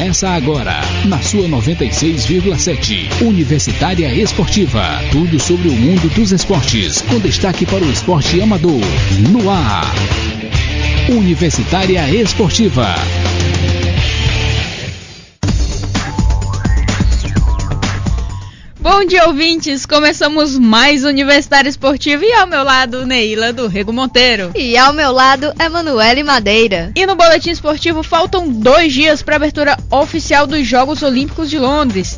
Começa agora, na sua 96,7. Universitária Esportiva. Tudo sobre o mundo dos esportes, com destaque para o esporte amador. No ar. Universitária Esportiva. Bom dia, ouvintes! Começamos mais Universitária Esportiva e ao meu lado, Neila do Rego Monteiro. E ao meu lado, Emanuele Madeira. E no Boletim Esportivo faltam 2 dias para a abertura oficial dos Jogos Olímpicos de Londres.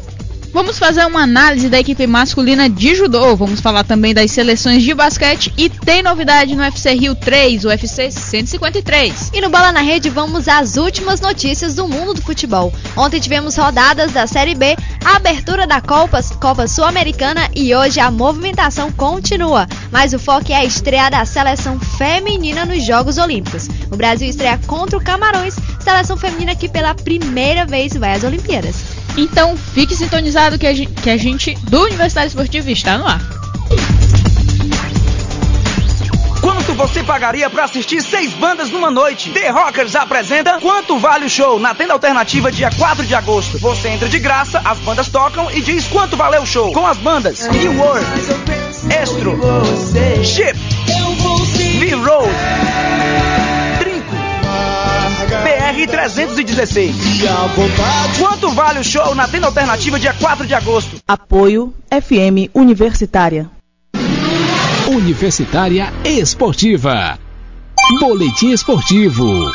Vamos fazer uma análise da equipe masculina de judô, vamos falar também das seleções de basquete e tem novidade no UFC Rio 3, o UFC 153. E no Bola na Rede vamos às últimas notícias do mundo do futebol. Ontem tivemos rodadas da Série B, a abertura da Copa Sul-Americana e hoje a movimentação continua. Mas o foco é a estreia da seleção feminina nos Jogos Olímpicos. O Brasil estreia contra o Camarões, seleção feminina que pela primeira vez vai às Olimpíadas. Então fique sintonizado que a gente do Universitário Esportivo está no ar. Quanto você pagaria para assistir 6 bandas numa noite? The Rockers apresenta Quanto Vale o Show na Tenda Alternativa dia 4 de agosto. Você entra de graça, as bandas tocam e diz quanto valeu o show. Com as bandas New World, Estro, Chip, V-Road, BR-316. Quanto vale o show na Tenda Alternativa dia 4 de agosto? Apoio FM Universitária. Universitária Esportiva. Boletim Esportivo.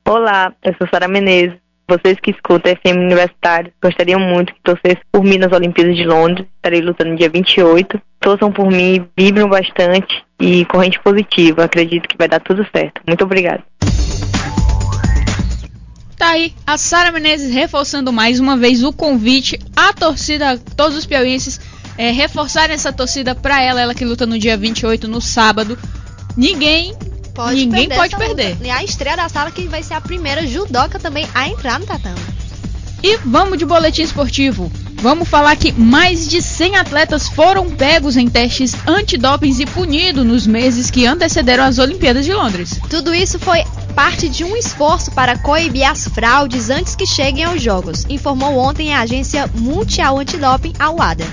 Olá, eu sou Sara Menezes. Vocês que escutam FM Universitário gostariam muito que torcessem por mim nas Olimpíadas de Londres. Estarei lutando no dia 28. Torçam por mim, vibram bastante e corrente positiva. Acredito que vai dar tudo certo. Muito obrigada. Tá aí, a Sara Menezes reforçando mais uma vez o convite à torcida, todos os piauienses reforçarem essa torcida pra ela que luta no dia 28, no sábado. Ninguém pode perder. E a estreia da Sara que vai ser a primeira judoca também a entrar no tatame. E vamos de boletim esportivo. Vamos falar que mais de 100 atletas foram pegos em testes antidopings e punidos nos meses que antecederam as Olimpíadas de Londres. Tudo isso foi parte de um esforço para coibir as fraudes antes que cheguem aos Jogos, informou ontem a Agência Mundial Antidoping, a WADA.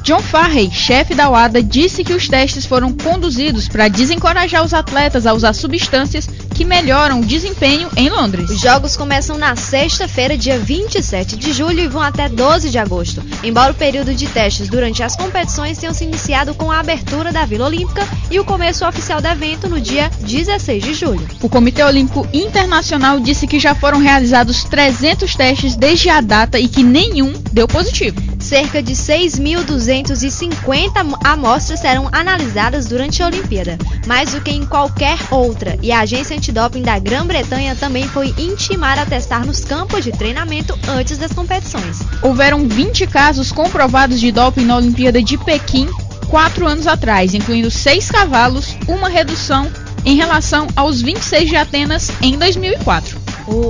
John Farrey, chefe da WADA, disse que os testes foram conduzidos para desencorajar os atletas a usar substâncias que melhoram o desempenho em Londres. Os jogos começam na sexta-feira, dia 27 de julho e vão até 12 de agosto, embora o período de testes durante as competições tenha se iniciado com a abertura da Vila Olímpica e o começo oficial do evento no dia 16 de julho. O Comitê Olímpico Internacional disse que já foram realizados 300 testes desde a data e que nenhum deu positivo. Cerca de 6.250 amostras serão analisadas durante a Olimpíada, mais do que em qualquer outra, e a agência antidoping da Grã-Bretanha também foi intimada a testar nos campos de treinamento antes das competições. Houveram 20 casos comprovados de doping na Olimpíada de Pequim 4 anos atrás, incluindo 6 cavalos, uma redução em relação aos 26 de Atenas em 2004.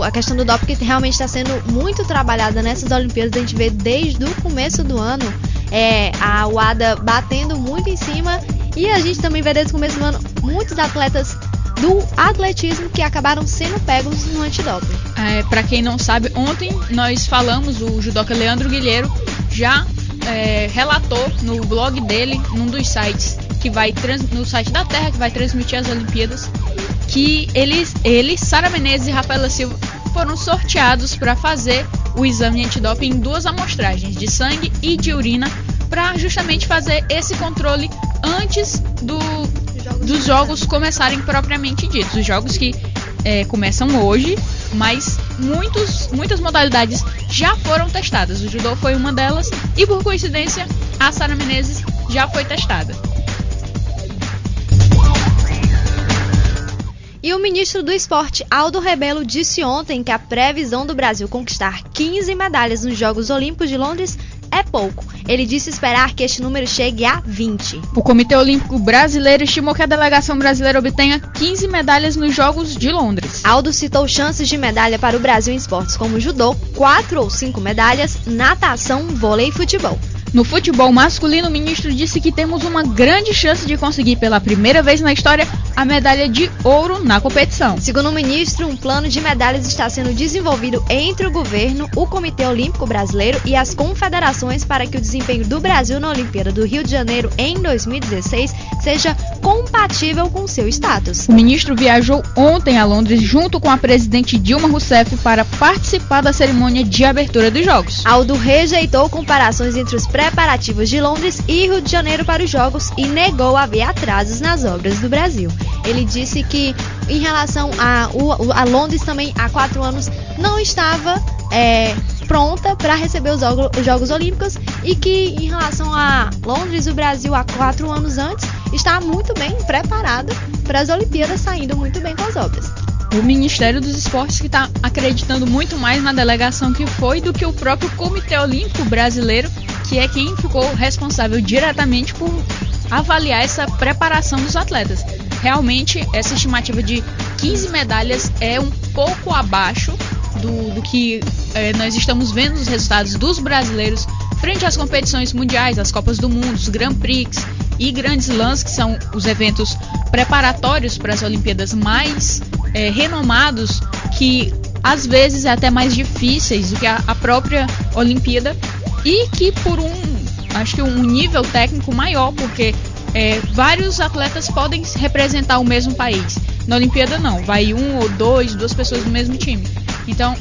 A questão do doping que realmente está sendo muito trabalhada nessas Olimpíadas, a gente vê desde o começo do ano a WADA batendo muito em cima e a gente também vê desde o começo do ano muitos atletas do atletismo que acabaram sendo pegos no antidoping. Para quem não sabe, ontem nós falamos, o judoca Leandro Guilheiro já relatou no blog dele, num dos sites no site da Terra que vai transmitir as Olimpíadas, que ele, Sara Menezes e Rafaela Silva foram sorteados para fazer o exame antidoping em 2 amostragens, de sangue e de urina, para justamente fazer esse controle antes dos jogos começarem propriamente ditos. Os jogos que começam hoje, mas muitas modalidades já foram testadas. O judô foi uma delas e, por coincidência, a Sara Menezes já foi testada. E o ministro do Esporte, Aldo Rebelo, disse ontem que a previsão do Brasil conquistar 15 medalhas nos Jogos Olímpicos de Londres é pouco. Ele disse esperar que este número chegue a 20. O Comitê Olímpico Brasileiro estimou que a delegação brasileira obtenha 15 medalhas nos Jogos de Londres. Aldo citou chances de medalha para o Brasil em esportes como judô, 4 ou 5 medalhas, natação, vôlei e futebol. No futebol masculino, o ministro disse que temos uma grande chance de conseguir pela primeira vez na história a medalha de ouro na competição. Segundo o ministro, um plano de medalhas está sendo desenvolvido entre o governo, o Comitê Olímpico Brasileiro e as confederações para que o desempenho do Brasil na Olimpíada do Rio de Janeiro em 2016 seja compatível com seu status. O ministro viajou ontem a Londres junto com a presidente Dilma Rousseff para participar da cerimônia de abertura dos Jogos. Aldo rejeitou comparações entre os preparativos de Londres e Rio de Janeiro para os Jogos e negou haver atrasos nas obras do Brasil. Ele disse que em relação a Londres também há 4 anos não estava pronta para receber os Jogos Olímpicos e que em relação a Londres, o Brasil há 4 anos antes está muito bem preparado para as Olimpíadas, saindo muito bem com as obras. O Ministério dos Esportes que está acreditando muito mais na delegação que foi do que o próprio Comitê Olímpico Brasileiro, que é quem ficou responsável diretamente por avaliar essa preparação dos atletas. Realmente, essa estimativa de 15 medalhas é um pouco abaixo do que nós estamos vendo os resultados dos brasileiros frente às competições mundiais, as Copas do Mundo, os Grand Prix e Grandes Lãs, que são os eventos preparatórios para as Olimpíadas mais renomados, que às vezes é até mais difíceis do que a própria Olimpíada e que por acho que um nível técnico maior, porque vários atletas podem representar o mesmo país. Na Olimpíada não, vai 1 ou 2 pessoas do mesmo time. Então,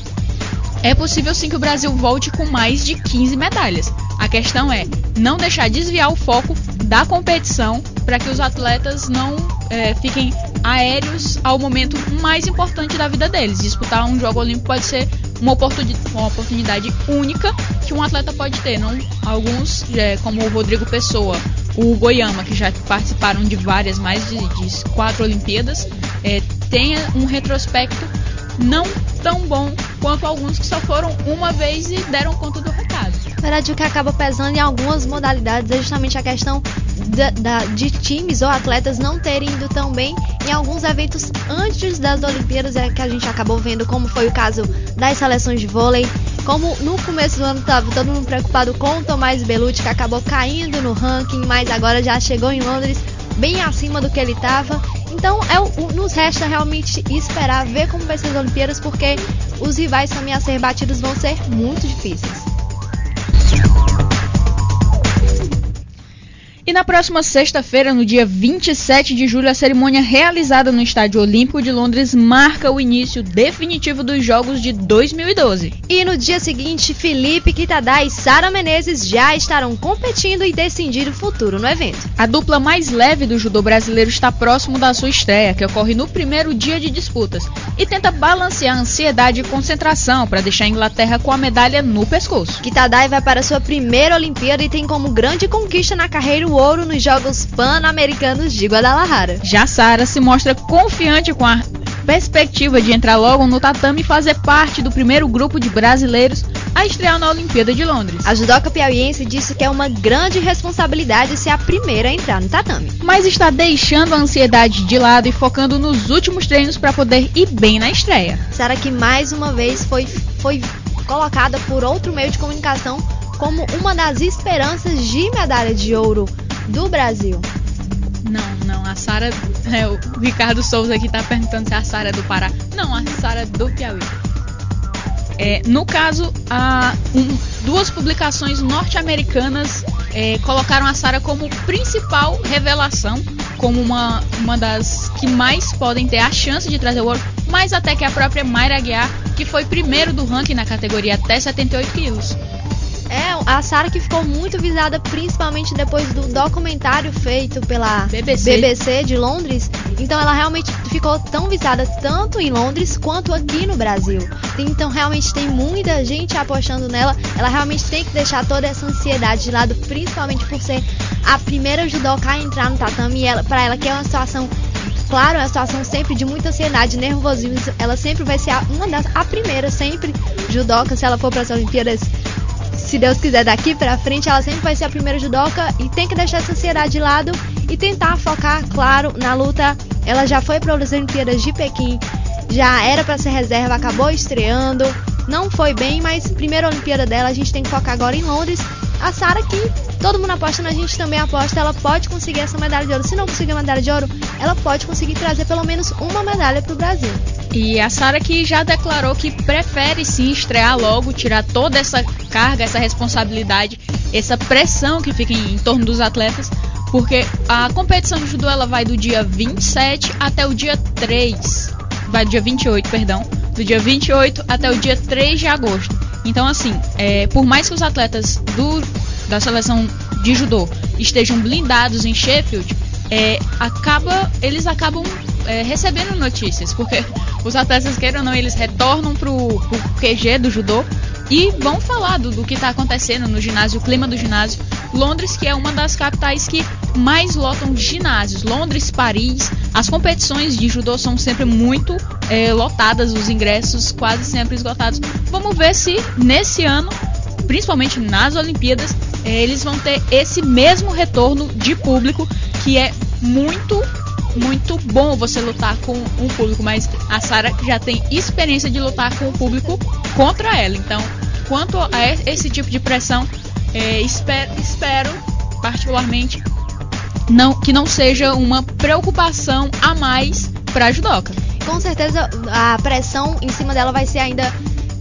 é possível sim que o Brasil volte com mais de 15 medalhas. A questão é não deixar desviar o foco da competição para que os atletas não fiquem aéreos ao momento mais importante da vida deles. Disputar um jogo olímpico pode ser uma oportunidade única que um atleta pode ter. Não, alguns, como o Rodrigo Pessoa, o Goiama, que já participaram de várias, mais de 4 Olimpíadas, tem um retrospecto não tão bom quanto alguns que só foram uma vez e deram conta do recado. Na verdade, o que acaba pesando em algumas modalidades é justamente a questão de times ou atletas não terem ido tão bem em alguns eventos antes das Olimpíadas, que a gente acabou vendo, como foi o caso das seleções de vôlei, como no começo do ano estava todo mundo preocupado com o Tomás Bellucci, que acabou caindo no ranking, mas agora já chegou em Londres bem acima do que ele estava. Então nos resta realmente esperar, ver como vai ser as Olimpíadas, porque os rivais também a ser batidos vão ser muito difíceis. E na próxima sexta-feira, no dia 27 de julho, a cerimônia realizada no Estádio Olímpico de Londres marca o início definitivo dos Jogos de 2012. E no dia seguinte, Felipe Quitadá e Sara Menezes já estarão competindo e decidindo o futuro no evento. A dupla mais leve do judô brasileiro está próximo da sua estreia, que ocorre no primeiro dia de disputas, e tenta balancear a ansiedade e concentração para deixar a Inglaterra com a medalha no pescoço. Quitadá vai para sua primeira Olimpíada e tem como grande conquista na carreira o ouro nos Jogos Pan-Americanos de Guadalajara. Já Sara se mostra confiante com a perspectiva de entrar logo no tatame e fazer parte do primeiro grupo de brasileiros a estrear na Olimpíada de Londres. A judoca piauiense disse que é uma grande responsabilidade ser a primeira a entrar no tatame, mas está deixando a ansiedade de lado e focando nos últimos treinos para poder ir bem na estreia. Sara, que mais uma vez foi colocada por outro meio de comunicação como uma das esperanças de medalha de ouro do Brasil. Não, a Sara, o Ricardo Souza aqui está perguntando se a Sara é do Pará. Não, a Sara é do Piauí. No caso, duas publicações norte-americanas colocaram a Sara como principal revelação, como uma das que mais podem ter a chance de trazer o ouro, mais até que a própria Mayra Aguiar, que foi primeiro do ranking na categoria até 78 quilos. A Sara que ficou muito visada, principalmente depois do documentário feito pela BBC de Londres. Então ela realmente ficou tão visada tanto em Londres quanto aqui no Brasil. Então realmente tem muita gente apostando nela. Ela realmente tem que deixar toda essa ansiedade de lado, principalmente por ser a primeira judoca a entrar no tatame. E para ela, que é uma situação, claro, é uma situação sempre de muita ansiedade, nervosismo. Ela sempre vai ser a primeira sempre judoca, se ela for para as Olimpíadas. Se Deus quiser, daqui pra frente, ela sempre vai ser a primeira judoca e tem que deixar essa ansiedade de lado e tentar focar, claro, na luta. Ela já foi para as Olimpíadas de Pequim, já era para ser reserva, acabou estreando, não foi bem, mas primeira Olimpíada dela, a gente tem que focar agora em Londres A Sara, que todo mundo aposta na gente, também aposta, ela pode conseguir essa medalha de ouro. Se não conseguir a medalha de ouro, ela pode conseguir trazer pelo menos uma medalha para o Brasil. E a Sara que já declarou que prefere sim estrear logo, tirar toda essa carga, essa responsabilidade, essa pressão que fica em torno dos atletas, porque a competição de judô ela vai do dia 27 até o dia 3, vai do dia 28, perdão, do dia 28 até o dia 3 de agosto. Então assim, por mais que os atletas da seleção de judô estejam blindados em Sheffield, eles acabam recebendo notícias, porque os atletas, queiram ou não, eles retornam pro QG do judô e vão falar do que está acontecendo no ginásio, o clima do ginásio. Londres, que é uma das capitais que mais lotam ginásios, Londres, Paris, as competições de judô são sempre muito lotadas, os ingressos quase sempre esgotados. Vamos ver se nesse ano, principalmente nas Olimpíadas, eles vão ter esse mesmo retorno de público, que é muito bom você lutar com um público, mas a Sara já tem experiência de lutar com o público contra ela. Então, quanto a esse tipo de pressão, espero particularmente que não seja uma preocupação a mais para a judoca. Com certeza a pressão em cima dela vai ser ainda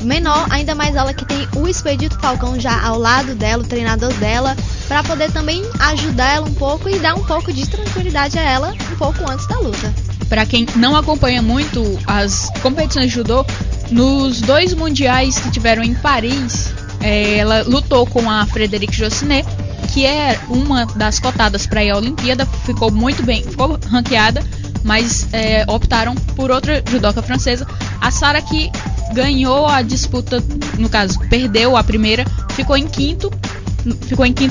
menor, ainda mais ela que tem o Expedito Falcão já ao lado dela, o treinador dela, para poder também ajudar ela um pouco e dar um pouco de tranquilidade a ela um pouco antes da luta. Para quem não acompanha muito as competições de judô, nos 2 mundiais que tiveram em Paris, ela lutou com a Frédérique Jossinet, que é uma das cotadas para ir à Olimpíada, ficou muito bem, ficou ranqueada, mas optaram por outra judoca francesa. A Sara, que ganhou a disputa, no caso, perdeu a primeira, ficou em quinto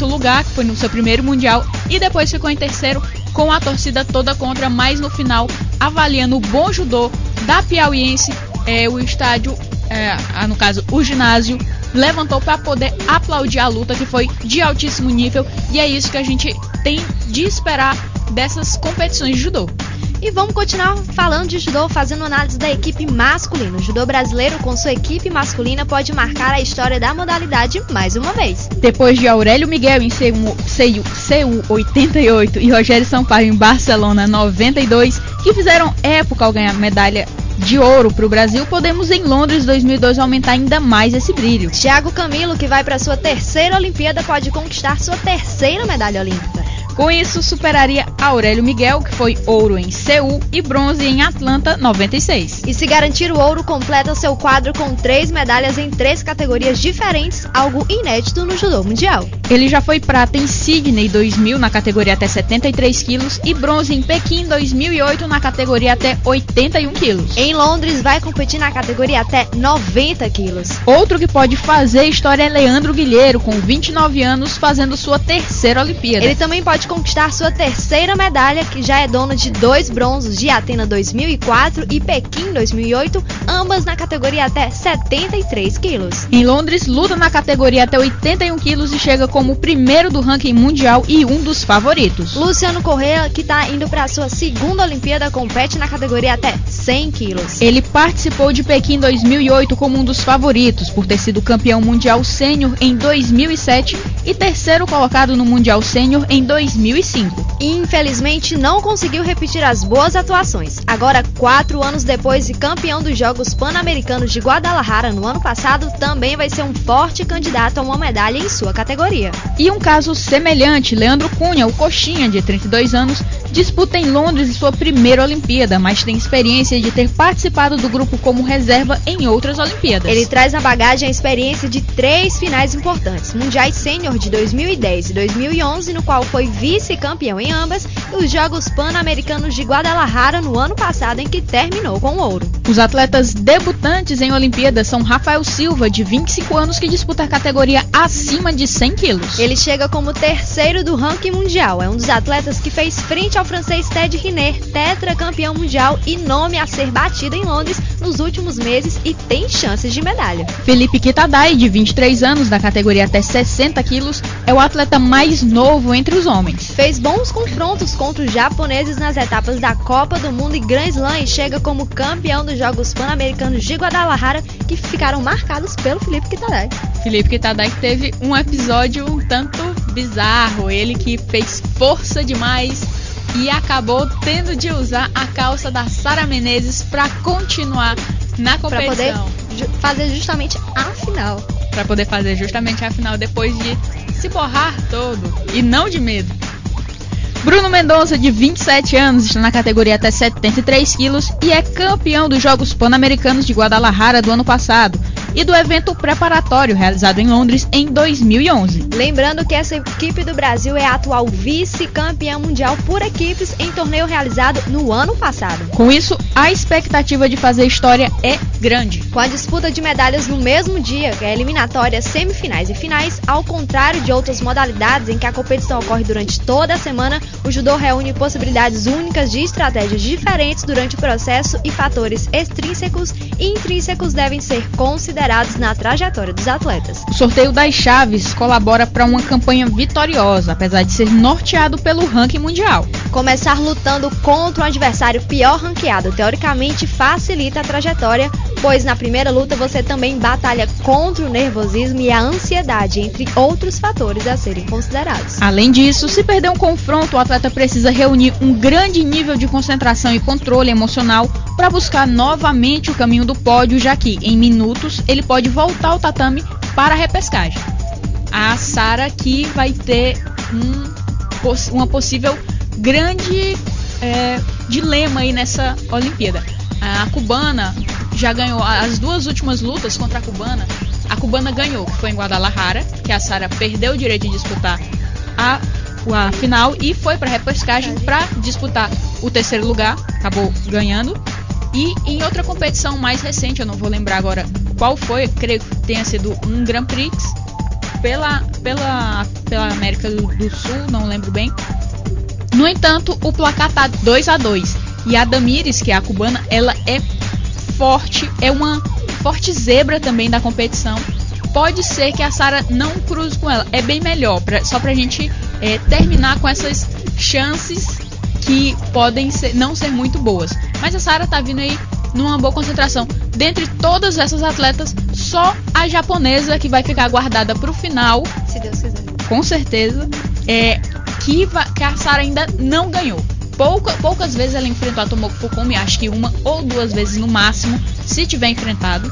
lugar, que foi no seu primeiro mundial, e depois ficou em terceiro, com a torcida toda contra, mas no final, avaliando o bom judô da piauiense, o estádio, no caso, o ginásio, levantou para poder aplaudir a luta, que foi de altíssimo nível, e é isso que a gente tem de esperar dessas competições de judô. E vamos continuar falando de judô, fazendo análise da equipe masculina. O judô brasileiro, com sua equipe masculina, pode marcar a história da modalidade mais uma vez. Depois de Aurélio Miguel em Seul 88 e Rogério Sampaio em Barcelona 92, que fizeram época ao ganhar medalha de ouro para o Brasil, podemos em Londres 2002 aumentar ainda mais esse brilho. Thiago Camilo, que vai para sua terceira Olimpíada, pode conquistar sua terceira medalha olímpica. Com isso, superaria Aurélio Miguel, que foi ouro em Seul e bronze em Atlanta 96. E se garantir o ouro, completa seu quadro com 3 medalhas em 3 categorias diferentes, algo inédito no judô mundial. Ele já foi prata em Sydney 2000 na categoria até 73 quilos e bronze em Pequim 2008 na categoria até 81 quilos. Em Londres, vai competir na categoria até 90 quilos. Outro que pode fazer história é Leandro Guilherme, com 29 anos, fazendo sua terceira Olimpíada. Ele também pode conquistar sua terceira medalha, que já é dono de 2 bronzes de Atenas 2004 e Pequim 2008, ambas na categoria até 73 quilos. Em Londres, luta na categoria até 81 quilos e chega como o primeiro do ranking mundial e um dos favoritos. Luciano Correa, que está indo para sua segunda Olimpíada, compete na categoria até 100 quilos. Ele participou de Pequim 2008 como um dos favoritos, por ter sido campeão mundial sênior em 2007 e terceiro colocado no mundial sênior em 2005. Infelizmente, não conseguiu repetir as boas atuações. Agora, 4 anos depois e campeão dos Jogos Pan-Americanos de Guadalajara no ano passado, também vai ser um forte candidato a uma medalha em sua categoria. E um caso semelhante, Leandro Cunha, o coxinha de 32 anos, disputa em Londres sua primeira Olimpíada, mas tem experiência de ter participado do grupo como reserva em outras Olimpíadas. Ele traz na bagagem a experiência de 3 finais importantes, Mundiais Sênior de 2010 e 2011, no qual foi vice-campeão em ambas, e os Jogos Pan-Americanos de Guadalajara no ano passado, em que terminou com ouro. Os atletas debutantes em Olimpíadas são Rafael Silva, de 25 anos, que disputa a categoria acima de 100 quilos. Ele chega como terceiro do ranking mundial. É um dos atletas que fez frente ao francês Ted Riner, tetracampeão mundial e nome a ser batido em Londres nos últimos meses, e tem chances de medalha. Felipe Kitadai, de 23 anos, da categoria até 60 quilos, é o atleta mais novo entre os homens. Fez bons confrontos contra os japoneses nas etapas da Copa do Mundo e Grand Slam e chega como campeão dos Jogos Pan-Americanos de Guadalajara, que ficaram marcados pelo Felipe Kitadai. Felipe Kitadai teve um episódio um tanto bizarro. Ele que fez força demais e acabou tendo de usar a calça da Sara Menezes para continuar na competição. Para poder fazer justamente a final. Para poder fazer justamente a final depois de se borrar todo e não de medo. Bruno Mendonça, de 27 anos, está na categoria até 73 quilos e é campeão dos Jogos Pan-Americanos de Guadalajara do ano passado e do evento preparatório realizado em Londres em 2011. Lembrando que essa equipe do Brasil é a atual vice-campeã mundial por equipes em torneio realizado no ano passado. Com isso, a expectativa de fazer história é grande. Com a disputa de medalhas no mesmo dia, que é eliminatórias, semifinais e finais, ao contrário de outras modalidades em que a competição ocorre durante toda a semana, o judô reúne possibilidades únicas de estratégias diferentes durante o processo e fatores extrínsecos e intrínsecos devem ser considerados na trajetória dos atletas. O sorteio das chaves colabora para uma campanha vitoriosa, apesar de ser norteado pelo ranking mundial. Começar lutando contra um adversário pior ranqueado, teoricamente facilita a trajetória, pois na primeira luta você também batalha contra o nervosismo e a ansiedade, entre outros fatores a serem considerados. Além disso, se perder um confronto, o atleta precisa reunir um grande nível de concentração e controle emocional para buscar novamente o caminho do pódio, já que em minutos ele pode voltar ao tatame para a repescagem. A Sara que vai ter uma possível grande dilema aí nessa Olimpíada. A cubana já ganhou as duas últimas lutas contra a cubana ganhou, que foi em Guadalajara, que a Sara perdeu o direito de disputar a final e foi para a repescagem para disputar o terceiro lugar, acabou ganhando. E em outra competição mais recente, eu não vou lembrar agora qual foi, creio que tenha sido um Grand Prix pela América do Sul, não lembro bem. No entanto, o placar tá 2-2 e a Damires, que é a cubana, ela é forte, é uma forte zebra também da competição. Pode ser que a Sara não cruze com ela, é bem melhor, só pra gente terminar com essas chances que podem não ser muito boas. Mas a Sara tá vindo aí numa boa concentração. Dentre todas essas atletas, só a japonesa que vai ficar guardada pro final, se Deus quiser. Com certeza, que a Sara ainda não ganhou. Poucas vezes ela enfrentou a Tomoko Fukumi, acho que uma ou duas vezes no máximo, se tiver enfrentado.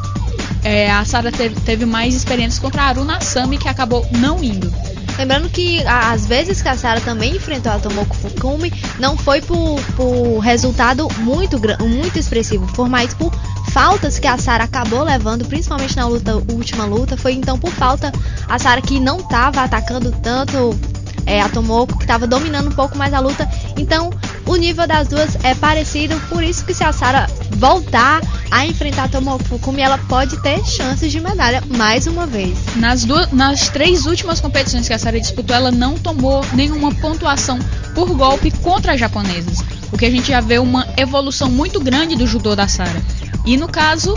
A Sara teve mais experiências contra a Aruna Asami, que acabou não indo. Lembrando que às vezes que a Sara também enfrentou a Tomoko Fukumi, não foi por resultado muito expressivo, foi mais por faltas que a Sara acabou levando, principalmente na última luta. Foi então por falta a Sara que não estava atacando tanto a Tomoko, que estava dominando um pouco mais a luta. Então o nível das duas é parecido, por isso que se a Sara voltar a enfrentar a Tomoko Fukumi, ela pode ter chances de medalha mais uma vez. Nas 3 últimas competições que a Sara disputou, ela não tomou nenhuma pontuação por golpe contra as japonesas, o que a gente já vê uma evolução muito grande do judô da Sara. E no caso,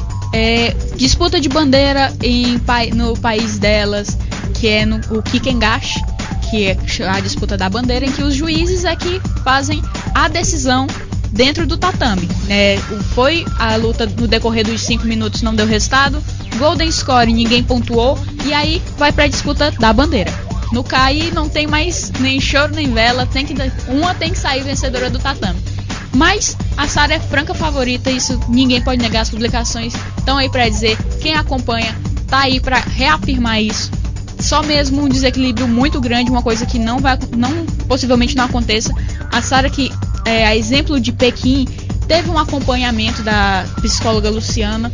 disputa de bandeira no país delas, que é o Kikengashi, que é a disputa da bandeira, em que os juízes é que fazem a decisão dentro do tatame. Foi a luta no decorrer dos 5 minutos, não deu resultado, golden score, ninguém pontuou, e aí vai para a disputa da bandeira. No CAI não tem mais nem choro nem vela, uma tem que sair vencedora do tatame. Mas a Sara é franca favorita, isso ninguém pode negar, as publicações estão aí para dizer, quem acompanha tá aí para reafirmar isso. Só mesmo um desequilíbrio muito grande, uma coisa que possivelmente não aconteça. A Sara, que a exemplo de Pequim, teve um acompanhamento da psicóloga Luciana,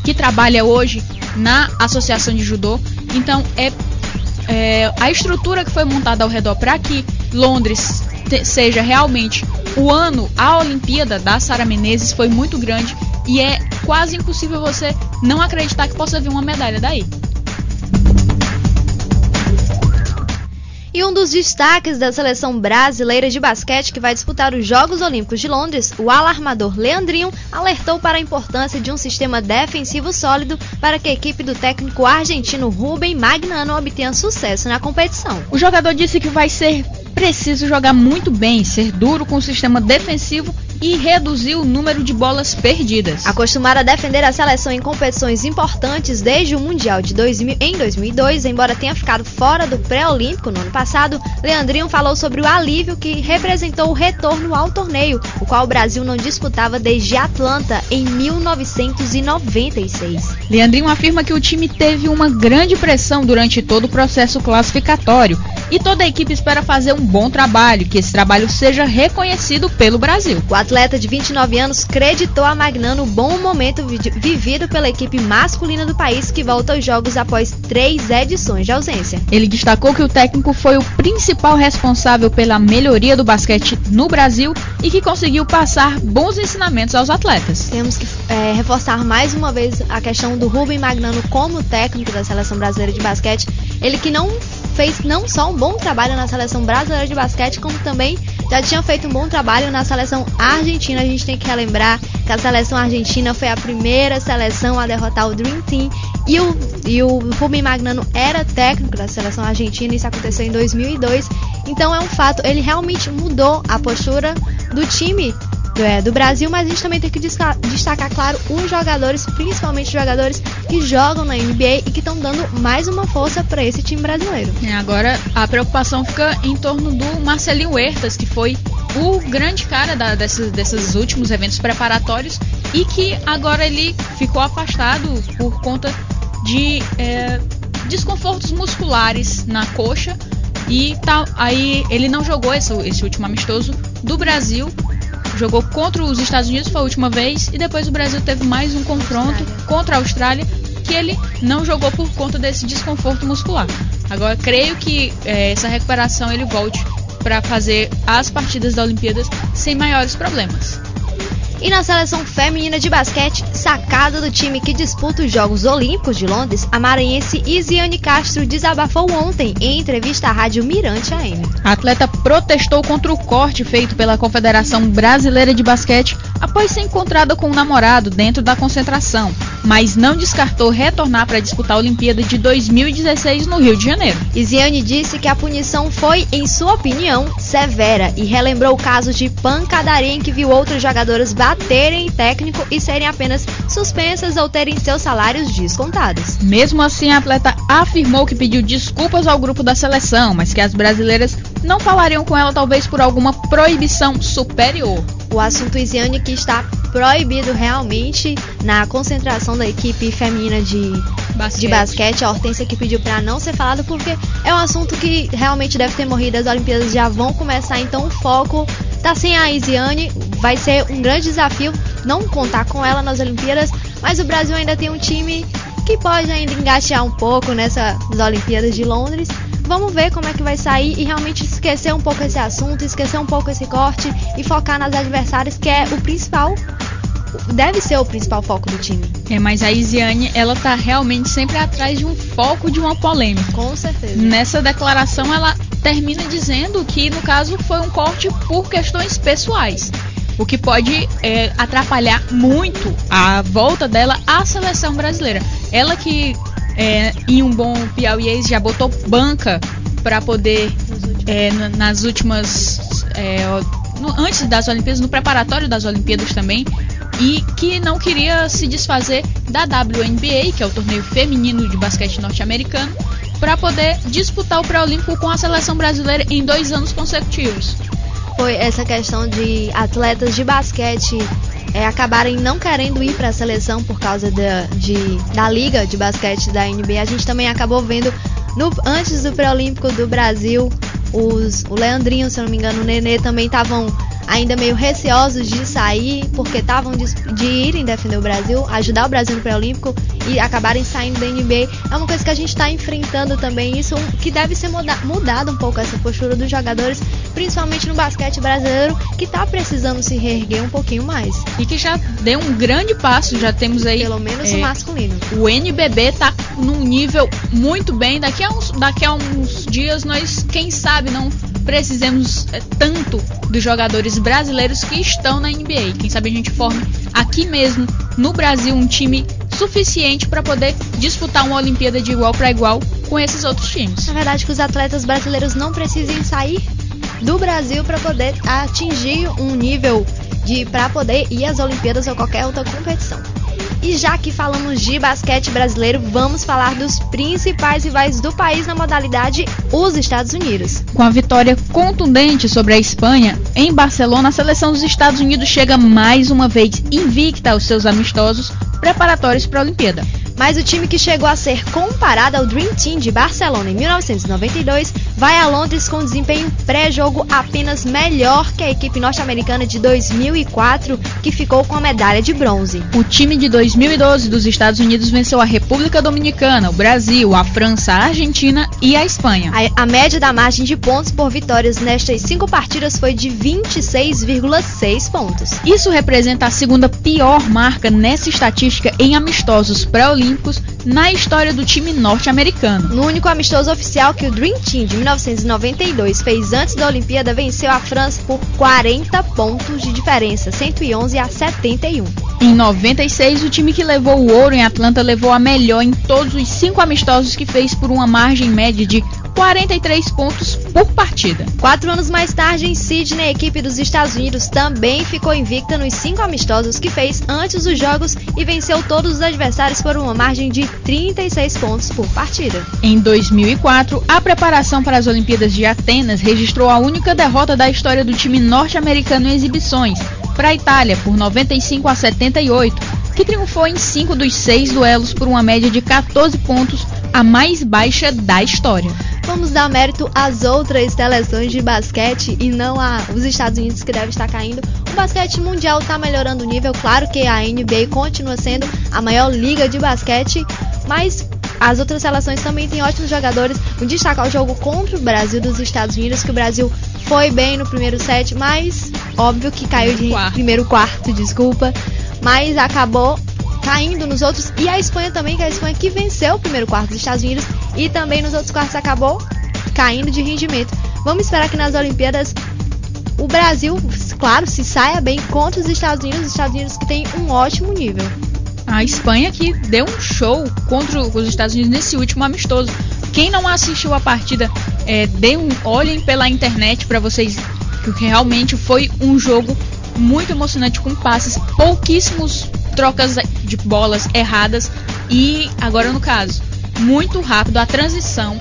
que trabalha hoje na Associação de Judô. Então a estrutura que foi montada ao redor para que Londres seja realmente a Olimpíada da Sara Menezes foi muito grande, e é quase impossível você não acreditar que possa vir uma medalha daí. E um dos destaques da seleção brasileira de basquete que vai disputar os Jogos Olímpicos de Londres, o alarmador Leandrinho, alertou para a importância de um sistema defensivo sólido para que a equipe do técnico argentino Rubem Magnano obtenha sucesso na competição. O jogador disse que vai ser preciso jogar muito bem, ser duro com o sistema defensivo e reduzir o número de bolas perdidas. Acostumado a defender a seleção em competições importantes desde o Mundial em 2002, embora tenha ficado fora do pré-olímpico no ano passado, Leandrinho falou sobre o alívio que representou o retorno ao torneio, o qual o Brasil não disputava desde Atlanta em 1996. Leandrinho afirma que o time teve uma grande pressão durante todo o processo classificatório e toda a equipe espera fazer um bom trabalho, que esse trabalho seja reconhecido pelo Brasil. O atleta de 29 anos creditou a Magnano o bom momento vivido pela equipe masculina do país, que volta aos jogos após 3 edições de ausência. Ele destacou que o técnico foi o principal responsável pela melhoria do basquete no Brasil e que conseguiu passar bons ensinamentos aos atletas. Temos que reforçar mais uma vez a questão do Rubem Magnano como técnico da Seleção Brasileira de Basquete. Ele que não fez não só um bom trabalho na Seleção Brasileira de Basquete, como também já tinha feito um bom trabalho na Seleção Argentina. A gente tem que relembrar que a Seleção Argentina foi a primeira seleção a derrotar o Dream Team e o Rubem Magnano era técnico da Seleção Argentina. Isso aconteceu em 2002. Então é um fato, ele realmente mudou a postura do time do Brasil, mas a gente também tem que destacar, claro, os jogadores, principalmente os jogadores que jogam na NBA e que estão dando mais uma força para esse time brasileiro. Agora a preocupação fica em torno do Marcelinho Huertas, que foi o grande cara desses últimos eventos preparatórios e que agora ele ficou afastado por conta de desconfortos musculares na coxa e aí ele não jogou esse último amistoso do Brasil. Jogou contra os Estados Unidos, foi a última vez, e depois o Brasil teve mais um confronto contra a Austrália, que ele não jogou por conta desse desconforto muscular. Agora, creio que essa recuperação ele volte para fazer as partidas da Olimpíadas sem maiores problemas. E na seleção feminina de basquete, sacada do time que disputa os Jogos Olímpicos de Londres, a maranhense Isiane Castro desabafou ontem em entrevista à rádio Mirante AM. A atleta protestou contra o corte feito pela Confederação Brasileira de Basquete após ser encontrada com um namorado dentro da concentração, mas não descartou retornar para disputar a Olimpíada de 2016 no Rio de Janeiro. Isiane disse que a punição foi, em sua opinião, severa e relembrou o caso de pancadaria em que viu outras jogadoras baterem em técnico e serem apenas suspensas ou terem seus salários descontados. Mesmo assim, a atleta afirmou que pediu desculpas ao grupo da seleção, mas que as brasileiras não falariam com ela talvez por alguma proibição superior. O assunto Isiane que está proibido realmente na concentração da equipe feminina de basquete. A Hortência que pediu para não ser falado porque é um assunto que realmente deve ter morrido. As Olimpíadas já vão começar, então o foco tá sem a Isiane. Vai ser um grande desafio não contar com ela nas Olimpíadas, mas o Brasil ainda tem um time que pode ainda engatear um pouco nessas Olimpíadas de Londres. Vamos ver como é que vai sair e realmente esquecer um pouco esse assunto, esquecer um pouco esse corte e focar nas adversárias, que é o principal, deve ser o principal foco do time. Mas a Isiane, ela tá realmente sempre atrás de um foco, de uma polêmica. Com certeza. Nessa declaração, ela termina dizendo que, no caso, foi um corte por questões pessoais, o que pode atrapalhar muito a volta dela à seleção brasileira. Ela que em um bom piauiês já botou banca para poder nas últimas antes das Olimpíadas, no preparatório das Olimpíadas também, e que não queria se desfazer da WNBA, que é o torneio feminino de basquete norte-americano, para poder disputar o pré-olímpico com a seleção brasileira em 2 anos consecutivos. Foi essa questão de atletas de basquete acabarem não querendo ir para a seleção por causa da liga de basquete da NBA. A gente também acabou vendo antes do pré-olímpico do Brasil, o Leandrinho, se eu não me engano, o Nenê também estavam ainda meio receosos de sair, porque estavam de irem defender o Brasil, ajudar o Brasil no pré-olímpico e acabarem saindo da NBA. É uma coisa que a gente está enfrentando também, isso que deve ser mudado um pouco, essa postura dos jogadores, principalmente no basquete brasileiro, que está precisando se reerguer um pouquinho mais. E que já deu um grande passo, já temos aí... Pelo menos o masculino. O NBB está num nível muito bem, daqui a uns dias nós, quem sabe, não precisemos tanto dos jogadores brasileiros que estão na NBA. Quem sabe a gente forme aqui mesmo no Brasil um time suficiente para poder disputar uma Olimpíada de igual para igual com esses outros times. Na verdade, que os atletas brasileiros não precisem sair do Brasil para poder atingir um nível para poder ir às Olimpíadas ou qualquer outra competição. E já que falamos de basquete brasileiro, vamos falar dos principais rivais do país na modalidade, os Estados Unidos. Com a vitória contundente sobre a Espanha, em Barcelona, a seleção dos Estados Unidos chega mais uma vez invicta aos seus amistosos preparatórios para a Olimpíada. Mas o time que chegou a ser comparado ao Dream Team de Barcelona em 1992 vai a Londres com desempenho pré-jogo apenas melhor que a equipe norte-americana de 2004, que ficou com a medalha de bronze. O time de 2012 dos Estados Unidos venceu a República Dominicana, o Brasil, a França, a Argentina e a Espanha. A média da margem de pontos por vitórias nestas 5 partidas foi de 26,6 pontos. Isso representa a segunda pior marca nessa estatística em amistosos pré-olímpicos na história do time norte-americano. No único amistoso oficial que o Dream Team de 1992 fez antes da Olimpíada, venceu a França por 40 pontos de diferença, 111-71. Em 96, o time que levou o ouro em Atlanta levou a melhor em todos os 5 amistosos que fez por uma margem média de 43 pontos por partida. 4 anos mais tarde, em Sydney, a equipe dos Estados Unidos também ficou invicta nos 5 amistosos que fez antes dos jogos e venceu todos os adversários por uma margem de 36 pontos por partida. Em 2004, a preparação para as Olimpíadas de Atenas registrou a única derrota da história do time norte-americano em exibições, para a Itália por 95-78, que triunfou em 5 dos 6 duelos por uma média de 14 pontos, a mais baixa da história. Vamos dar mérito às outras seleções de basquete e não aos Estados Unidos, que deve estar caindo. O basquete mundial está melhorando o nível, claro que a NBA continua sendo a maior liga de basquete, mas as outras seleções também têm ótimos jogadores. Vou destacar o jogo contra o Brasil dos Estados Unidos, que o Brasil foi bem no primeiro set, mas óbvio que caiu de primeiro quarto, mas acabou caindo nos outros, e a Espanha também, que é a Espanha que venceu o primeiro quarto dos Estados Unidos e também nos outros quartos acabou caindo de rendimento. Vamos esperar que nas Olimpíadas o Brasil, claro, se saia bem contra os Estados Unidos que tem um ótimo nível. A Espanha que deu um show contra os Estados Unidos nesse último amistoso. Quem não assistiu a partida, olhem pela internet para vocês, porque realmente foi um jogo muito emocionante, com passes, pouquíssimos trocas de bolas erradas e, agora no caso, muito rápido a transição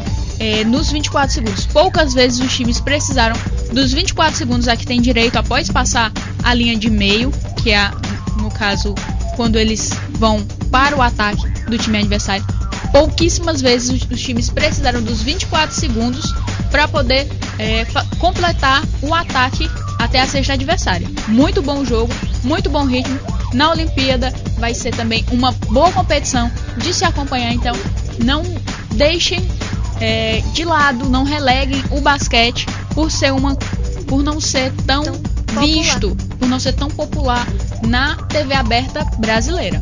nos 24 segundos. Poucas vezes os times precisaram dos 24 segundos a que tem direito após passar a linha de meio, que é, no caso, quando eles vão para o ataque do time adversário. Pouquíssimas vezes os times precisaram dos 24 segundos para poder completar o ataque até a cesta adversária. Muito bom jogo, muito bom ritmo. Na Olimpíada vai ser também uma boa competição de se acompanhar, então não deixem de lado, não releguem o basquete por não ser tão visto, por não ser tão popular na TV aberta brasileira.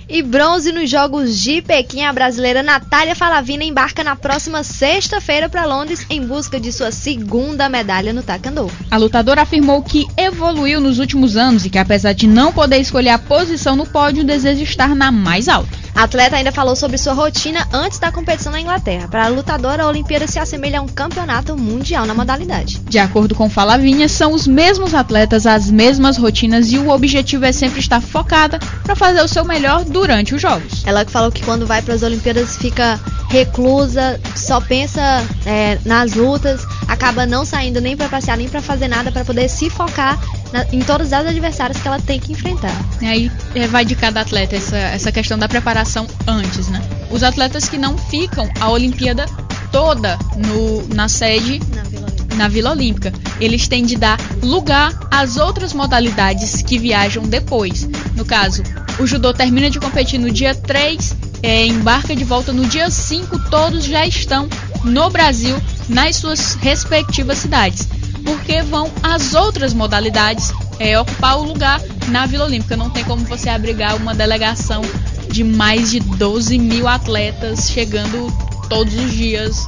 E bronze nos Jogos de Pequim, a brasileira Natália Falavina embarca na próxima sexta-feira para Londres em busca de sua segunda medalha no taekwondo. A lutadora afirmou que evoluiu nos últimos anos e que, apesar de não poder escolher a posição no pódio, deseja estar na mais alta. A atleta ainda falou sobre sua rotina antes da competição na Inglaterra. Para a lutadora, a Olimpíada se assemelha a um campeonato mundial na modalidade. De acordo com Falavinha, são os mesmos atletas, as mesmas rotinas e o objetivo é sempre estar focada para fazer o seu melhor durante os jogos. Ela falou que quando vai para as Olimpíadas fica reclusa, só pensa nas lutas, acaba não saindo nem para passear, nem para fazer nada, para poder se focar em todas as adversárias que ela tem que enfrentar. E aí vai de cada atleta essa questão da preparação antes, né? Os atletas que não ficam a Olimpíada toda na sede, na Vila Olímpica, eles têm de dar lugar às outras modalidades que viajam depois. No caso, o judô termina de competir no dia 3, embarca de volta no dia 5, todos já estão no Brasil, nas suas respectivas cidades, porque vão as outras modalidades ocupar o lugar na Vila Olímpica. Não tem como você abrigar uma delegação de mais de 12 mil atletas chegando todos os dias,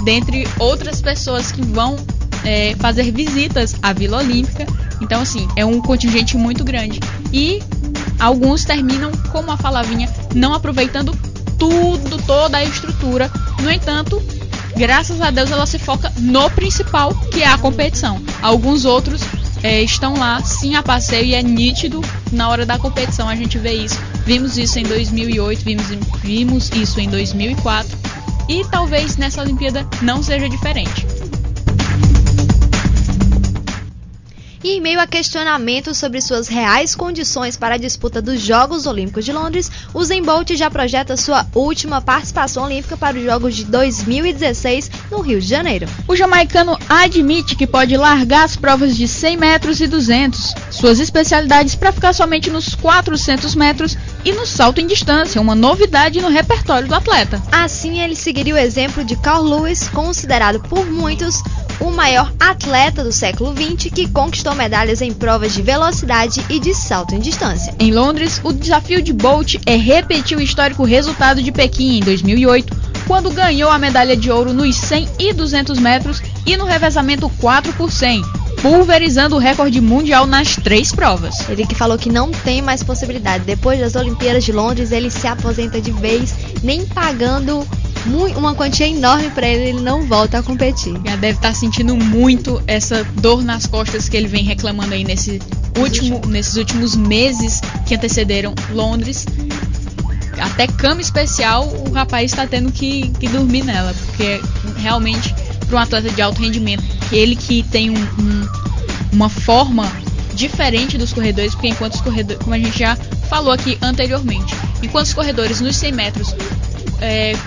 dentre outras pessoas que vão fazer visitas à Vila Olímpica. Então, assim, é um contingente muito grande. E alguns terminam, como a Falavinha, não aproveitando toda a estrutura. No entanto, graças a Deus, ela se foca no principal, que é a competição. Alguns outros estão lá sim a passeio e é nítido na hora da competição, a gente vê isso. Vimos isso em 2008, vimos isso em 2004 e talvez nessa Olimpíada não seja diferente. E em meio a questionamentos sobre suas reais condições para a disputa dos Jogos Olímpicos de Londres, o Usain Bolt já projeta sua última participação olímpica para os Jogos de 2016 no Rio de Janeiro. O jamaicano admite que pode largar as provas de 100 metros e 200, suas especialidades para ficar somente nos 400 metros e no salto em distância, uma novidade no repertório do atleta. Assim, ele seguiria o exemplo de Carl Lewis, considerado por muitos o maior atleta do século XX, que conquistou medalhas em provas de velocidade e de salto em distância. Em Londres, o desafio de Bolt é repetir o histórico resultado de Pequim em 2008, quando ganhou a medalha de ouro nos 100 e 200 metros e no revezamento 4 por 100, pulverizando o recorde mundial nas 3 provas. Ele que falou que não tem mais possibilidade. Depois das Olimpíadas de Londres, ele se aposenta de vez, nem pagando uma quantia enorme para ele não volta a competir. Já deve estar sentindo muito essa dor nas costas que ele vem reclamando aí nesses últimos meses que antecederam Londres. Até cama especial o rapaz está tendo que dormir nela, porque realmente para um atleta de alto rendimento, ele que tem uma forma diferente dos corredores, porque enquanto os corredores, como a gente já falou aqui anteriormente, enquanto os corredores nos 100 metros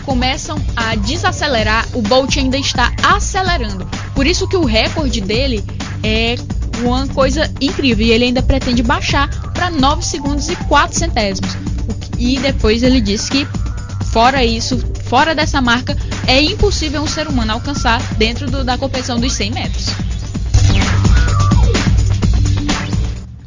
começam a desacelerar, o Bolt ainda está acelerando. Por isso que o recorde dele é uma coisa incrível e ele ainda pretende baixar para 9 segundos e 4 centésimos. E depois ele disse que fora dessa marca, é impossível um ser humano alcançar dentro da competição dos 100 metros.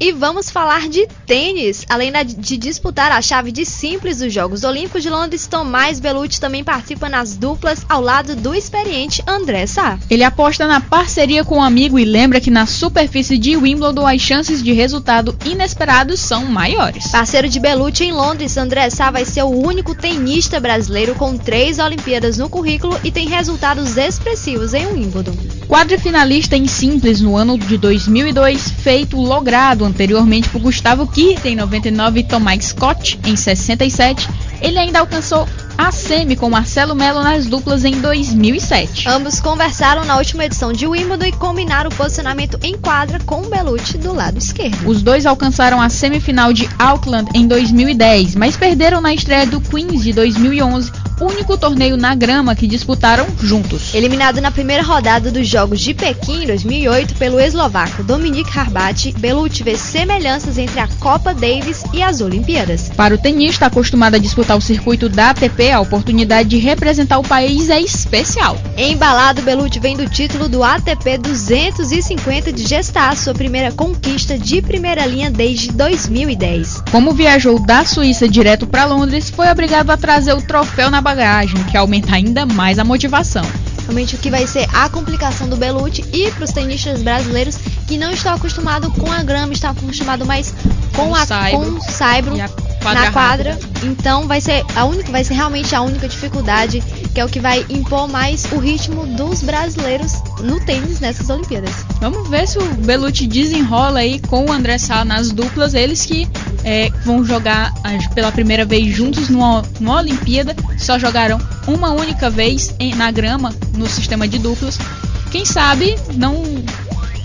E vamos falar de tênis. Além de disputar a chave de simples dos Jogos Olímpicos de Londres, Tomás Bellucci também participa nas duplas ao lado do experiente André Sá. Ele aposta na parceria com um amigo e lembra que na superfície de Wimbledon as chances de resultado inesperados são maiores. Parceiro de Bellucci em Londres, André Sá vai ser o único tenista brasileiro com 3 Olimpíadas no currículo e tem resultados expressivos em Wimbledon. Quadrifinalista em simples no ano de 2002, feito logrado anteriormente por Gustavo Kirten em 99 e Tomás Scott em 67, ele ainda alcançou a semi com Marcelo Melo nas duplas em 2007. Ambos conversaram na última edição de Wimbledon e combinaram o posicionamento em quadra com o Bellucci do lado esquerdo. Os dois alcançaram a semifinal de Auckland em 2010, mas perderam na estreia do Queens de 2011, único torneio na grama que disputaram juntos. Eliminado na primeira rodada dos Jogos de Pequim em 2008 pelo eslovaco Dominik Hrbati, Bellucci vê semelhanças entre a Copa Davis e as Olimpíadas. Para o tenista acostumado a disputar o circuito da ATP, a oportunidade de representar o país é especial. Embalado, Bellucci vem do título do ATP 250 de gestar sua primeira conquista de primeira linha desde 2010. Como viajou da Suíça direto para Londres, foi obrigado a trazer o troféu na bagagem, que aumenta ainda mais a motivação. Realmente o que vai ser a complicação do Bellucci e para os tenistas brasileiros que não estão acostumados com a grama, estão acostumados mais com o saibro na quadra. Então vai ser realmente a única dificuldade, que é o que vai impor mais o ritmo dos brasileiros no tênis nessas Olimpíadas. Vamos ver se o Bellucci desenrola aí com o André Sá nas duplas, eles que vão jogar pela primeira vez juntos numa Olimpíada, só jogaram uma única vez na grama no sistema de duplas. Quem sabe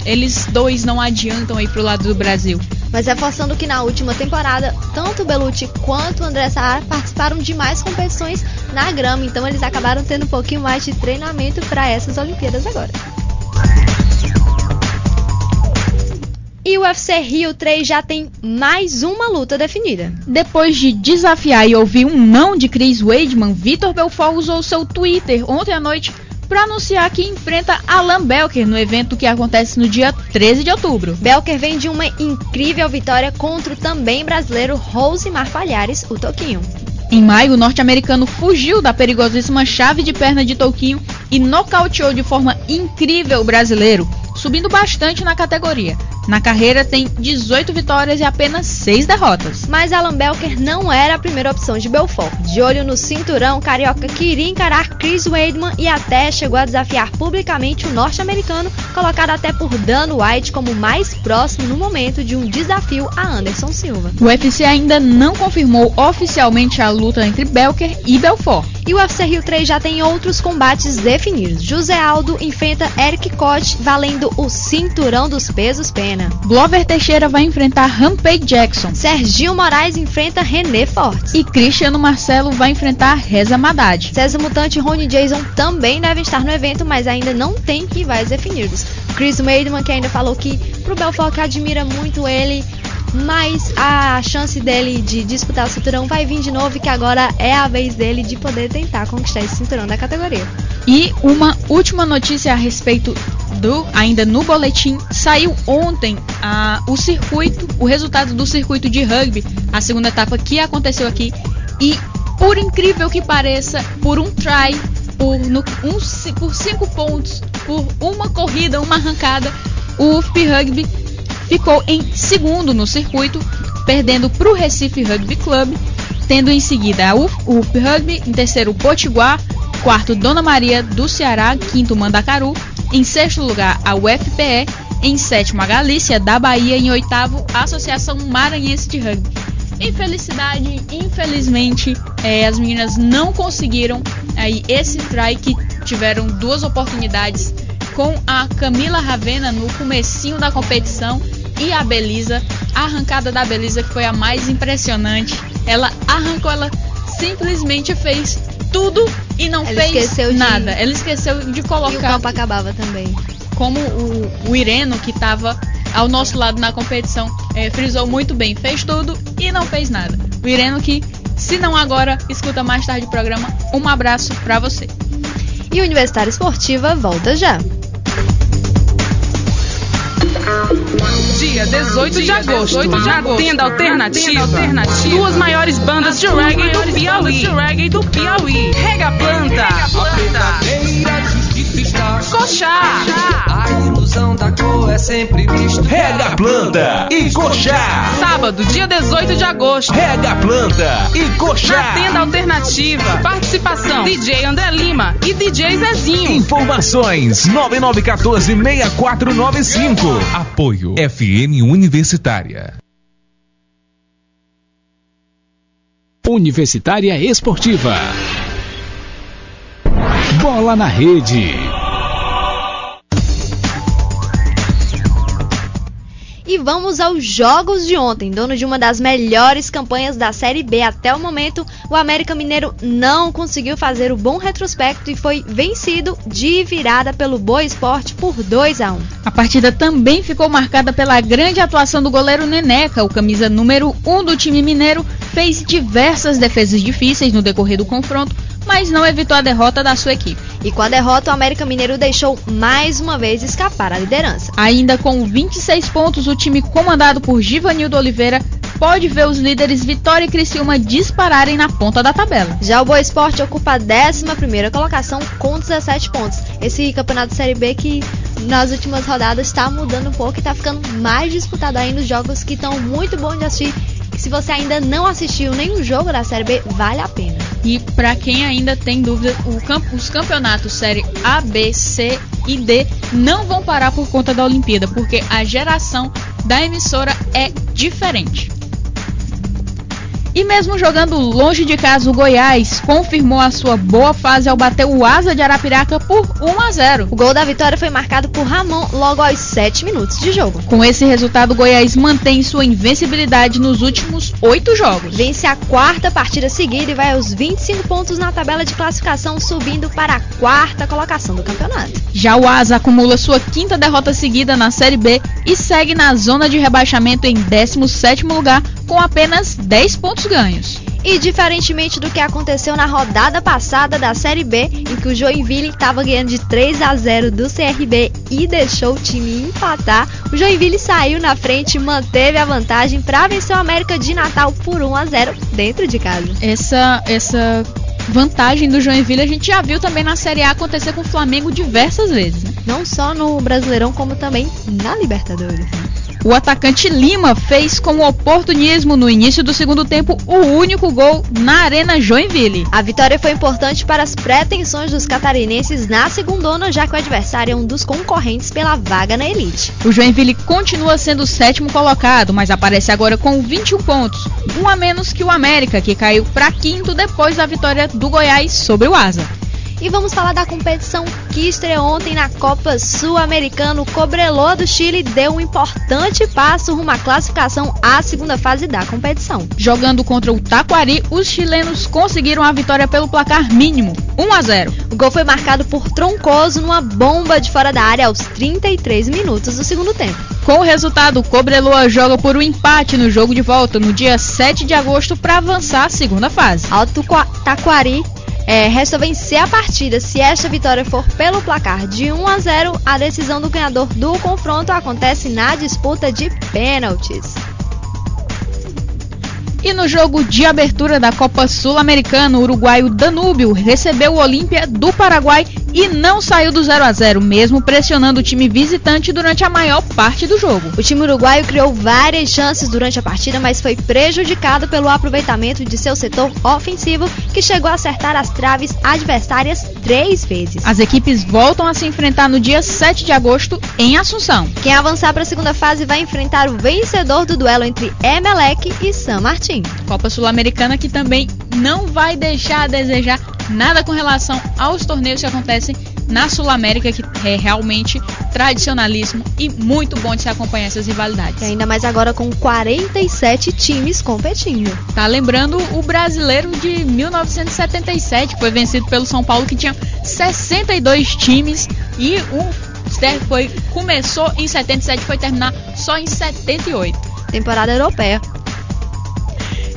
eles dois não adiantam aí pro lado do Brasil. Mas reforçando que na última temporada, tanto o Bellucci quanto o André Sá participaram de mais competições na grama, então eles acabaram tendo um pouquinho mais de treinamento para essas Olimpíadas agora. E o UFC Rio 3 já tem mais uma luta definida. Depois de desafiar e ouvir um não de Chris Weidman, Vitor Belfort usou seu Twitter ontem à noite para anunciar que enfrenta Alan Belcher no evento que acontece no dia 13 de outubro. Belcher vem de uma incrível vitória contra o também brasileiro Rosimar Palhares, o Toquinho. Em maio, o norte-americano fugiu da perigosíssima chave de perna de Toquinho e nocauteou de forma incrível o brasileiro. subindo bastante na categoria. Na carreira tem 18 vitórias e apenas 6 derrotas. Mas Alan Belcher não era a primeira opção de Belfort. De olho no cinturão, carioca queria encarar Chris Weidman e até chegou a desafiar publicamente o norte-americano, colocado até por Dan White como mais próximo no momento de um desafio a Anderson Silva. O UFC ainda não confirmou oficialmente a luta entre Belcher e Belfort. E o UFC Rio 3 já tem outros combates definidos. José Aldo enfrenta Eric Koch valendo o cinturão dos pesos pena. Glover Teixeira vai enfrentar Rampage Jackson. Serginho Moraes enfrenta René Fortes. E Cristiano Marcelo vai enfrentar Reza Madad. César Mutante e Ronnie Jason também devem estar no evento, mas ainda não tem rivais definidos. Chris Weidman, que ainda falou que pro Belfort que admira muito ele, mas a chance dele de disputar o cinturão vai vir de novo e que agora é a vez dele de poder tentar conquistar esse cinturão da categoria. E uma última notícia a respeito ainda no boletim, saiu ontem o resultado do circuito de rugby, a segunda etapa que aconteceu aqui, e por incrível que pareça, por um try, por 5 pontos, por uma corrida, uma arrancada, o UFP Rugby ficou em segundo no circuito, perdendo para o Recife Rugby Club, tendo em seguida a UFP Rugby, em terceiro o Potiguar, quarto Dona Maria do Ceará, quinto Mandacaru, em sexto lugar a UFPE, em sétimo a Galícia da Bahia, em oitavo a Associação Maranhense de Rugby. Infelizmente, as meninas não conseguiram esse try, que tiveram 2 oportunidades com a Camila Ravena no comecinho da competição e a Belisa. A arrancada da Belisa que foi a mais impressionante. Ela arrancou, ela simplesmente fez tudo e não fez nada. Ela esqueceu de colocar. E o campo acabava também. Como o Ireno, que estava ao nosso lado na competição, frisou muito bem. Fez tudo e não fez nada. O Ireno que, se não agora, escuta mais tarde o programa. Um abraço pra você. E o Universitária Esportiva volta já. Dia 18 de agosto, na Tenda Alternativa, 2 maiores bandas de reggae do Piauí. Rega Planta, Coxá. A ilusão da cor é sempre visto. Rega Planta e Coxá. Sábado, dia 18 de agosto. Rega Planta e Coxá. Na Tenda Alternativa. Participação: DJ André Lima e DJ Zezinho. Informações: 9914-6495. Apoio FM Universitária. Universitária Esportiva. Bola na rede. E vamos aos jogos de ontem. Dono de uma das melhores campanhas da Série B até o momento, o América Mineiro não conseguiu fazer o bom retrospecto e foi vencido de virada pelo Boa Esporte por 2-1. A partida também ficou marcada pela grande atuação do goleiro Neneca. O camisa número 1 do time mineiro fez diversas defesas difíceis no decorrer do confronto, mas não evitou a derrota da sua equipe. E com a derrota, o América Mineiro deixou mais uma vez escapar a liderança. Ainda com 26 pontos, o time comandado por Givanildo Oliveira pode ver os líderes Vitória e Criciúma dispararem na ponta da tabela. Já o Boa Esporte ocupa a 11ª colocação com 17 pontos. Esse campeonato Série B que nas últimas rodadas está mudando um pouco e está ficando mais disputado aí nos jogos que estão muito bons de assistir. Se você ainda não assistiu nenhum jogo da Série B, vale a pena. E para quem ainda tem dúvida, os campeonatos Série A, B, C e D não vão parar por conta da Olimpíada, porque a geração da emissora é diferente. E mesmo jogando longe de casa, o Goiás confirmou a sua boa fase ao bater o Asa de Arapiraca por 1-0. O gol da vitória foi marcado por Ramon logo aos 7 minutos de jogo. Com esse resultado, o Goiás mantém sua invencibilidade nos últimos 8 jogos. Vence a 4ª partida seguida e vai aos 25 pontos na tabela de classificação, subindo para a 4ª colocação do campeonato. Já o Asa acumula sua 5ª derrota seguida na Série B e segue na zona de rebaixamento em 17º lugar com apenas 10 pontos ganhos. E diferentemente do que aconteceu na rodada passada da Série B, em que o Joinville estava ganhando de 3-0 do CRB e deixou o time empatar, o Joinville saiu na frente e manteve a vantagem para vencer o América de Natal por 1-0 dentro de casa. Essa vantagem do Joinville a gente já viu também na Série A acontecer com o Flamengo diversas vezes, né? não só no Brasileirão, como também na Libertadores. O atacante Lima fez com oportunismo no início do segundo tempo o único gol na Arena Joinville. A vitória foi importante para as pretensões dos catarinenses na segundona, já que o adversário é um dos concorrentes pela vaga na elite. O Joinville continua sendo o 7º colocado, mas aparece agora com 21 pontos, um a menos que o América, que caiu para 5º depois da vitória do Goiás sobre o Asa. E vamos falar da competição que estreou ontem na Copa Sul-Americana. O Cobreloa do Chile deu um importante passo rumo à classificação à segunda fase da competição. Jogando contra o Taquari, os chilenos conseguiram a vitória pelo placar mínimo, 1-0. O gol foi marcado por Troncoso numa bomba de fora da área aos 33 minutos do segundo tempo. Com o resultado, o Cobreloa joga por um empate no jogo de volta no dia 7 de agosto para avançar à segunda fase. Ao Taquari resta vencer a partida. Se esta vitória for pelo placar de 1-0, a decisão do ganhador do confronto acontece na disputa de pênaltis. E no jogo de abertura da Copa Sul-Americana, o uruguaio Danúbio recebeu o Olímpia do Paraguai e não saiu do 0-0, mesmo pressionando o time visitante durante a maior parte do jogo. O time uruguaio criou várias chances durante a partida, mas foi prejudicado pelo aproveitamento de seu setor ofensivo, que chegou a acertar as traves adversárias 3 vezes. As equipes voltam a se enfrentar no dia 7 de agosto em Assunção. Quem avançar para a segunda fase vai enfrentar o vencedor do duelo entre Emelec e San Martín. Copa Sul-Americana que também não vai deixar a desejar nada com relação aos torneios que acontecem na Sul-América, que é realmente tradicionalismo e muito bom de se acompanhar essas rivalidades. E ainda mais agora com 47 times competindo. Tá lembrando o brasileiro de 1977, que foi vencido pelo São Paulo, que tinha 62 times e começou em 77 e foi terminar só em 78. Temporada europeia.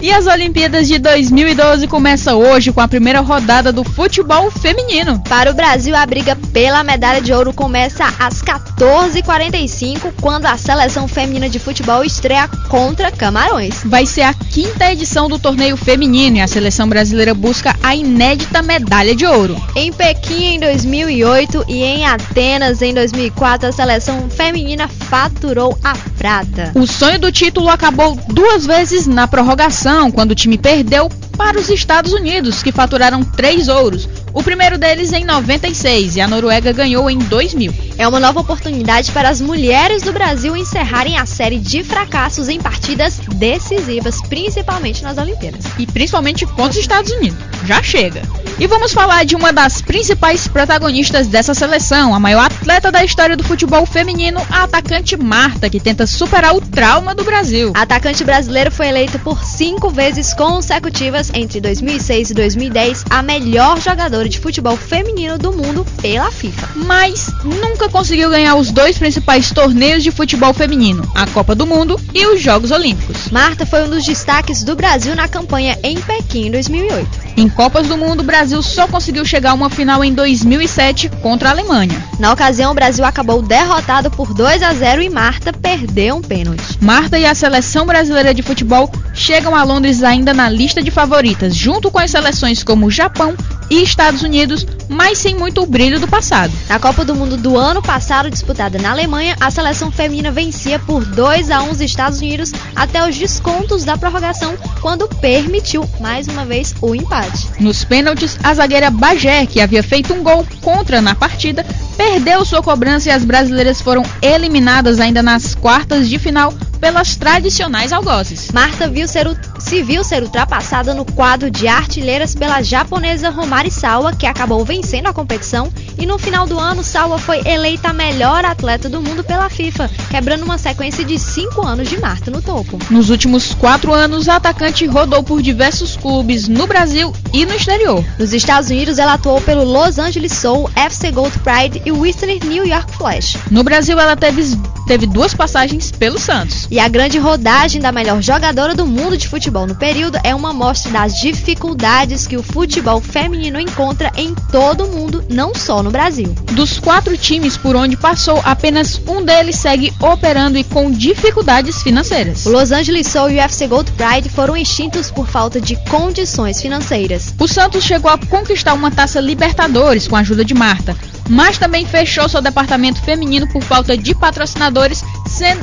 E as Olimpíadas de 2012 começam hoje com a primeira rodada do futebol feminino. Para o Brasil, a briga pela medalha de ouro começa às 14h45, quando a seleção feminina de futebol estreia contra Camarões. Vai ser a 5ª edição do torneio feminino e a seleção brasileira busca a inédita medalha de ouro. Em Pequim em 2008 e em Atenas em 2004, a seleção feminina faturou a prata. O sonho do título acabou 2 vezes na prorrogação, quando o time perdeu para os Estados Unidos, que faturaram 3 ouros. O primeiro deles em 96 e a Noruega ganhou em 2000. É uma nova oportunidade para as mulheres do Brasil encerrarem a série de fracassos em partidas decisivas, principalmente nas Olimpíadas. E principalmente contra os Estados Unidos. Já chega. E vamos falar de uma das principais protagonistas dessa seleção, a maior atleta da história do futebol feminino, a atacante Marta, que tenta superar o trauma do Brasil. A atacante brasileira foi eleita por 5 vezes consecutivas entre 2006 e 2010 a melhor jogadora de futebol feminino do mundo pela FIFA. Mas nunca conseguiu ganhar os 2 principais torneios de futebol feminino, a Copa do Mundo e os Jogos Olímpicos. Marta foi um dos destaques do Brasil na campanha em Pequim em 2008. Em Copas do Mundo, o Brasil só conseguiu chegar a uma final em 2007 contra a Alemanha. Na ocasião, o Brasil acabou derrotado por 2-0 e Marta perdeu um pênalti. Marta e a seleção brasileira de futebol chegam a Londres ainda na lista de favoritas, junto com as seleções como Japão e Estados Unidos, mas sem muito o brilho do passado. Na Copa do Mundo do ano passado, disputada na Alemanha, a seleção feminina vencia por 2-1 os Estados Unidos até os descontos da prorrogação, quando permitiu mais uma vez o empate. Nos pênaltis, a zagueira Bagé, que havia feito um gol contra na partida, perdeu sua cobrança e as brasileiras foram eliminadas ainda nas quartas de final pelas tradicionais algozes. Marta se viu ser ultrapassada no quadro de artilheiras pela japonesa Romari Sawa, que acabou vencendo a competição, e no final do ano Sawa foi eleita a melhor atleta do mundo pela FIFA, quebrando uma sequência de 5 anos de Marta no topo. Nos últimos 4 anos, a atacante rodou por diversos clubes no Brasil e no exterior. Nos Estados Unidos, ela atuou pelo Los Angeles Soul, FC Gold Pride e Whistler New York Flash. No Brasil, ela teve 2 passagens pelo Santos. E a grande rodagem da melhor jogadora do mundo de futebol no período é uma amostra das dificuldades que o futebol feminino encontra em todo o mundo, não só no Brasil. Dos 4 times por onde passou, apenas um deles segue operando e com dificuldades financeiras. O Los Angeles Soul e o FC Gold Pride foram extintos por falta de condições financeiras. O Santos chegou a conquistar uma taça Libertadores com a ajuda de Marta, mas também fechou seu departamento feminino por falta de patrocinadores,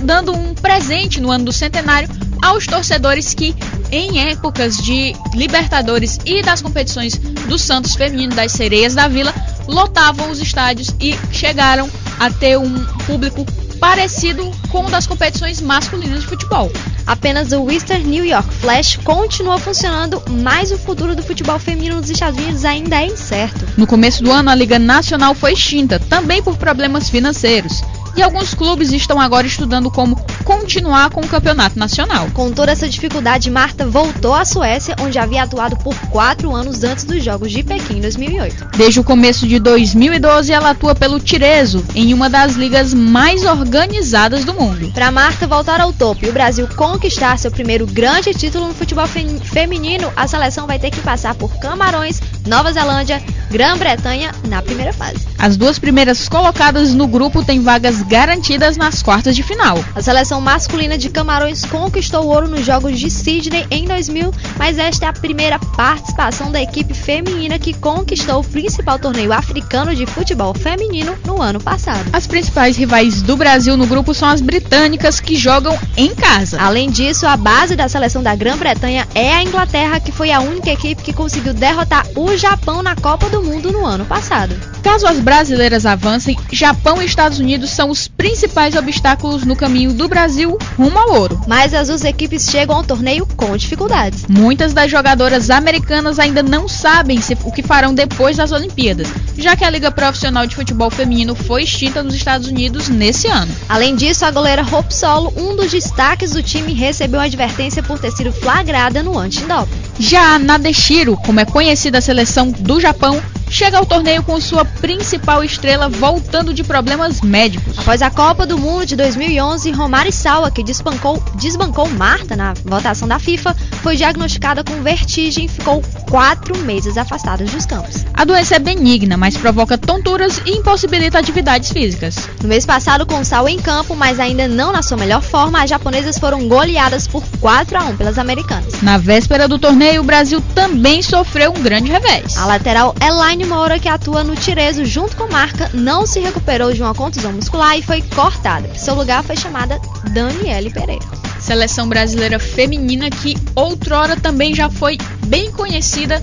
dando um presente no ano do centenário aos torcedores que, em épocas de Libertadores e das competições do Santos feminino das Sereias da Vila, lotavam os estádios e chegaram a ter um público parecido com o das competições masculinas de futebol. Apenas o Western New York Flash continua funcionando, mas o futuro do futebol feminino nos Estados Unidos ainda é incerto. No começo do ano, a Liga Nacional foi extinta, também por problemas financeiros. E alguns clubes estão agora estudando como continuar com o campeonato nacional. Com toda essa dificuldade, Marta voltou à Suécia, onde havia atuado por 4 anos antes dos Jogos de Pequim em 2008. Desde o começo de 2012, ela atua pelo Tireso, em uma das ligas mais organizadas do mundo. Para Marta voltar ao topo e o Brasil conquistar seu primeiro grande título no futebol feminino, a seleção vai ter que passar por Camarões, Nova Zelândia, Grã-Bretanha na primeira fase. As 2 primeiras colocadas no grupo têm vagas garantidas nas quartas de final. A seleção masculina de Camarões conquistou o ouro nos Jogos de Sydney em 2000, mas esta é a primeira participação da equipe feminina que conquistou o principal torneio africano de futebol feminino no ano passado. As principais rivais do Brasil no grupo são as britânicas, que jogam em casa. Além disso, a base da seleção da Grã-Bretanha é a Inglaterra, que foi a única equipe que conseguiu derrotar o Japão na Copa do Mundo no ano passado. Caso as brasileiras avancem, Japão e Estados Unidos são os principais obstáculos no caminho do Brasil rumo ao ouro. Mas as 2 equipes chegam ao torneio com dificuldades. Muitas das jogadoras americanas ainda não sabem o que farão depois das Olimpíadas, já que a Liga Profissional de Futebol Feminino foi extinta nos Estados Unidos nesse ano. Além disso, a goleira Hope Solo, um dos destaques do time, recebeu uma advertência por ter sido flagrada no antidoping. Já a Nadeshiro, como é conhecida a seleção do Japão, chega ao torneio com sua principal estrela voltando de problemas médicos. Após a Copa do Mundo de 2011, Romari Sawa, que desbancou Marta na votação da FIFA, foi diagnosticada com vertigem e ficou 4 meses afastada dos campos. A doença é benigna, mas provoca tonturas e impossibilita atividades físicas. No mês passado, com Sawa em campo, mas ainda não na sua melhor forma, as japonesas foram goleadas por 4-1 pelas americanas. Na véspera do torneio, o Brasil também sofreu um grande revés. A lateral Elaine Moura, que atua no Tireso junto com Marca, não se recuperou de uma contusão muscular e foi cortada. Seu lugar foi chamada Daniele Pereira. Seleção brasileira feminina que outrora também já foi bem conhecida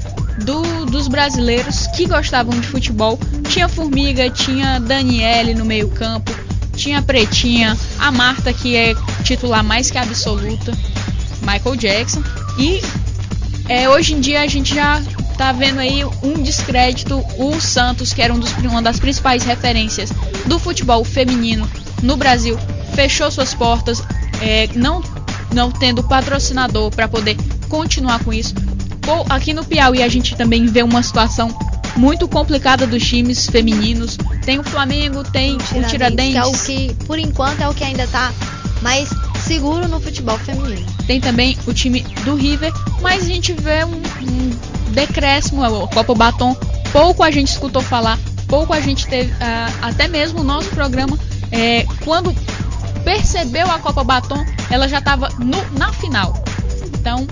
dos brasileiros que gostavam de futebol. Tinha Formiga, tinha Daniele no meio campo, tinha a Pretinha, a Marta, que é titular mais que absoluta, Michael Jackson. E hoje em dia a gente já tá vendo aí um descrédito. O Santos, que era uma das principais referências do futebol feminino no Brasil, fechou suas portas, não tendo patrocinador para poder continuar com isso. Aqui no Piauí a gente também vê uma situação muito complicada dos times femininos. Tem o Flamengo, tem o Tiradentes, que é o que, por enquanto, é o que ainda tá mais seguro no futebol feminino. Tem também o time do River, mas a gente vê um decréscimo. A Copa Baton, pouco a gente escutou falar, pouco a gente teve, até mesmo o nosso programa, quando percebeu a Copa Baton, ela já estava na final. Então,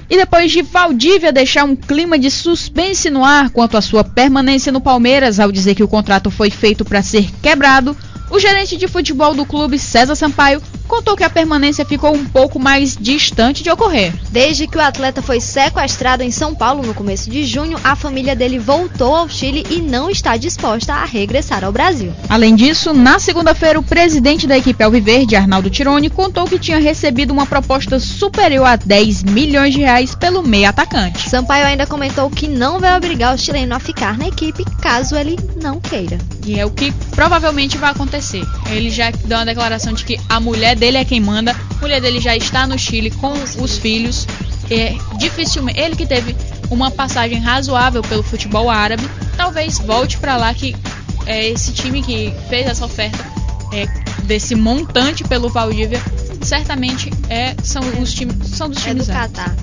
e depois de Valdívia deixar um clima de suspense no ar quanto à sua permanência no Palmeiras, ao dizer que o contrato foi feito para ser quebrado, o gerente de futebol do clube, César Sampaio, contou que a permanência ficou um pouco mais distante de ocorrer. Desde que o atleta foi sequestrado em São Paulo no começo de junho, a família dele voltou ao Chile e não está disposta a regressar ao Brasil. Além disso, na segunda-feira, o presidente da equipe alviverde, Arnaldo Tironi, contou que tinha recebido uma proposta superior a 10 milhões de reais pelo meio atacante. Sampaio ainda comentou que não vai obrigar o chileno a ficar na equipe caso ele não queira. E é o que provavelmente vai acontecer. Ele já deu uma declaração de que a mulher dele é quem manda, a mulher dele já está no Chile com os filhos. Dificilmente, ele que teve uma passagem razoável pelo futebol árabe, talvez volte para lá, que esse time que fez essa oferta desse montante pelo Valdívia, certamente são dos times do Catar.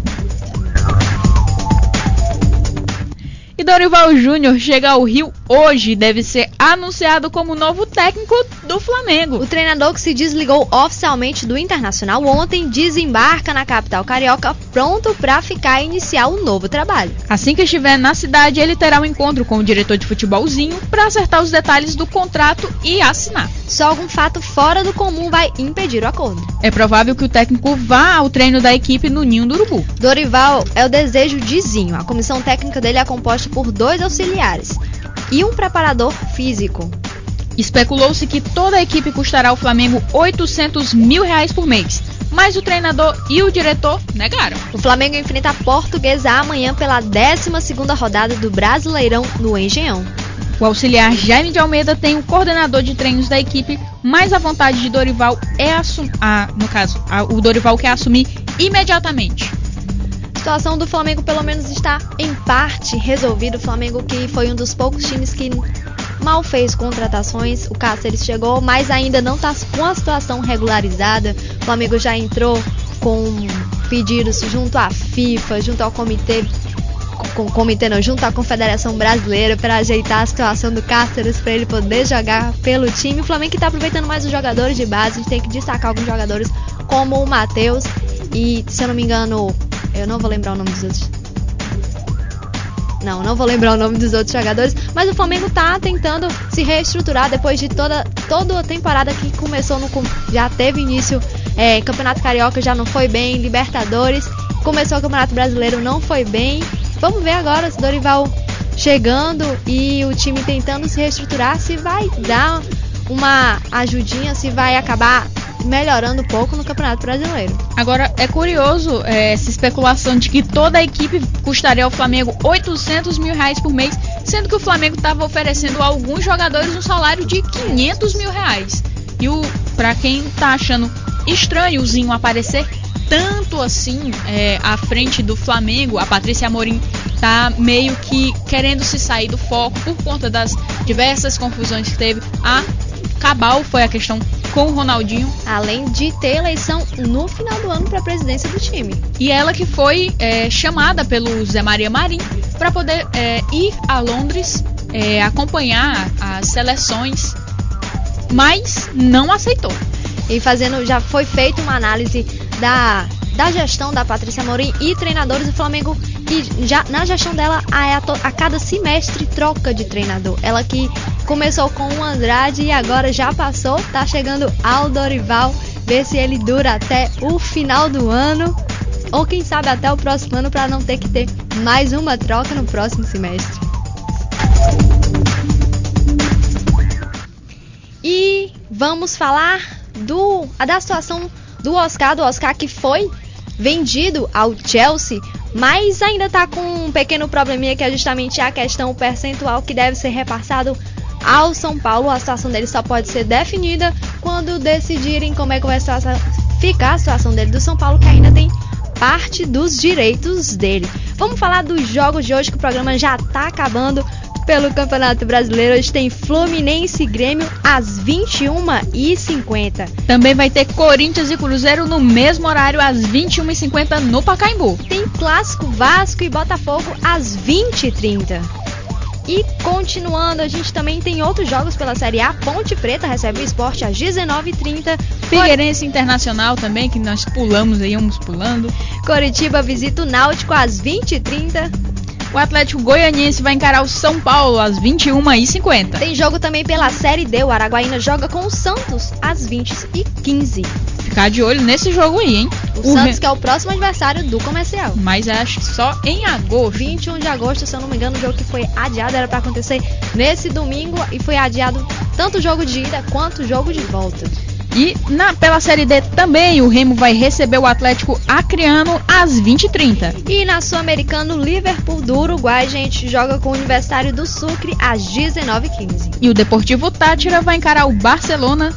E Dorival Júnior chega ao Rio hoje e deve ser anunciado como novo técnico do Flamengo. O treinador que se desligou oficialmente do Internacional ontem desembarca na capital carioca pronto para ficar e iniciar um novo trabalho. Assim que estiver na cidade, ele terá um encontro com o diretor de futebolzinho para acertar os detalhes do contrato e assinar. Só algum fato fora do comum vai impedir o acordo. É provável que o técnico vá ao treino da equipe no Ninho do Urubu. Dorival é o desejo de Zinho. A comissão técnica dele é composta por 2 auxiliares e um preparador físico. Especulou-se que toda a equipe custará ao Flamengo R$800 mil por mês, mas o treinador e o diretor negaram. O Flamengo enfrenta a Portuguesa amanhã pela 12ª rodada do Brasileirão no Engenhão. O auxiliar Jaime de Almeida tem o coordenador de treinos da equipe, mas a vontade de Dorival é o Dorival quer assumir imediatamente. A situação do Flamengo pelo menos está em parte resolvida. O Flamengo, que foi um dos poucos times que mal fez contratações, o Cáceres chegou, mas ainda não está com a situação regularizada. O Flamengo já entrou com pedidos junto à FIFA, junto ao junto à Confederação Brasileira para ajeitar a situação do Cáceres para ele poder jogar pelo time. O Flamengo que está aproveitando mais os jogadores de base. A gente tem que destacar alguns jogadores como o Matheus e, se eu não me engano, eu não vou lembrar o nome dos outros. Não vou lembrar o nome dos outros jogadores, mas o Flamengo tá tentando se reestruturar depois de toda a temporada que começou já teve início, Campeonato Carioca já não foi bem, Libertadores, começou o Campeonato Brasileiro, não foi bem. Vamos ver agora se Dorival chegando e o time tentando se reestruturar, se vai dar uma ajudinha, se vai acabar melhorando um pouco no Campeonato Brasileiro. Agora, é curioso essa especulação de que toda a equipe custaria ao Flamengo R$800 mil por mês, sendo que o Flamengo estava oferecendo a alguns jogadores um salário de R$500 mil. E para quem tá achando estranho o Zinho aparecer tanto assim à frente do Flamengo, a Patrícia Amorim tá meio que querendo se sair do foco por conta das diversas confusões que teve. A cabal foi a questão com o Ronaldinho, além de ter eleição no final do ano para a presidência do time. E ela que foi chamada pelo Zé Maria Marim para poder ir a Londres acompanhar as seleções, mas não aceitou. E já foi feita uma análise da gestão da Patrícia Amorim e treinadores do Flamengo, que já na gestão dela a cada semestre troca de treinador. Ela que começou com o Andrade e agora já passou, tá chegando ao Dorival, ver se ele dura até o final do ano ou quem sabe até o próximo ano, para não ter que ter mais uma troca no próximo semestre. E vamos falar da situação do Oscar que foi vendido ao Chelsea, mas ainda está com um pequeno probleminha, que é justamente a questão percentual que deve ser repassado ao São Paulo. A situação dele só pode ser definida quando decidirem como é que vai ficar a situação dele do São Paulo, que ainda tem parte dos direitos dele. Vamos falar dos jogos de hoje, que o programa já está acabando. Pelo Campeonato Brasileiro, hoje tem Fluminense e Grêmio às 21h50. Também vai ter Corinthians e Cruzeiro no mesmo horário, às 21h50 no Pacaembu. Tem Clássico Vasco e Botafogo às 20h30. E continuando, a gente também tem outros jogos pela Série A. Ponte Preta recebe o Sport às 19h30. Figueirense Internacional também, que nós pulamos aí, vamos pulando. Coritiba visita o Náutico às 20h30. O Atlético Goianiense vai encarar o São Paulo às 21h50. Tem jogo também pela Série D. O Araguaína joga com o Santos às 20h15. Ficar de olho nesse jogo aí, hein? O Santos que é o próximo adversário do Comercial. Mas acho que só em agosto. 21 de agosto, se eu não me engano, o jogo que foi adiado era para acontecer nesse domingo e foi adiado tanto o jogo de ida quanto o jogo de volta. E pela Série D também, o Remo vai receber o Atlético Acreano às 20h30. E na Sul-Americana, o Liverpool do Uruguai, gente, joga com o Universitário do Sucre às 19h15. E o Deportivo Táchira vai encarar o Barcelona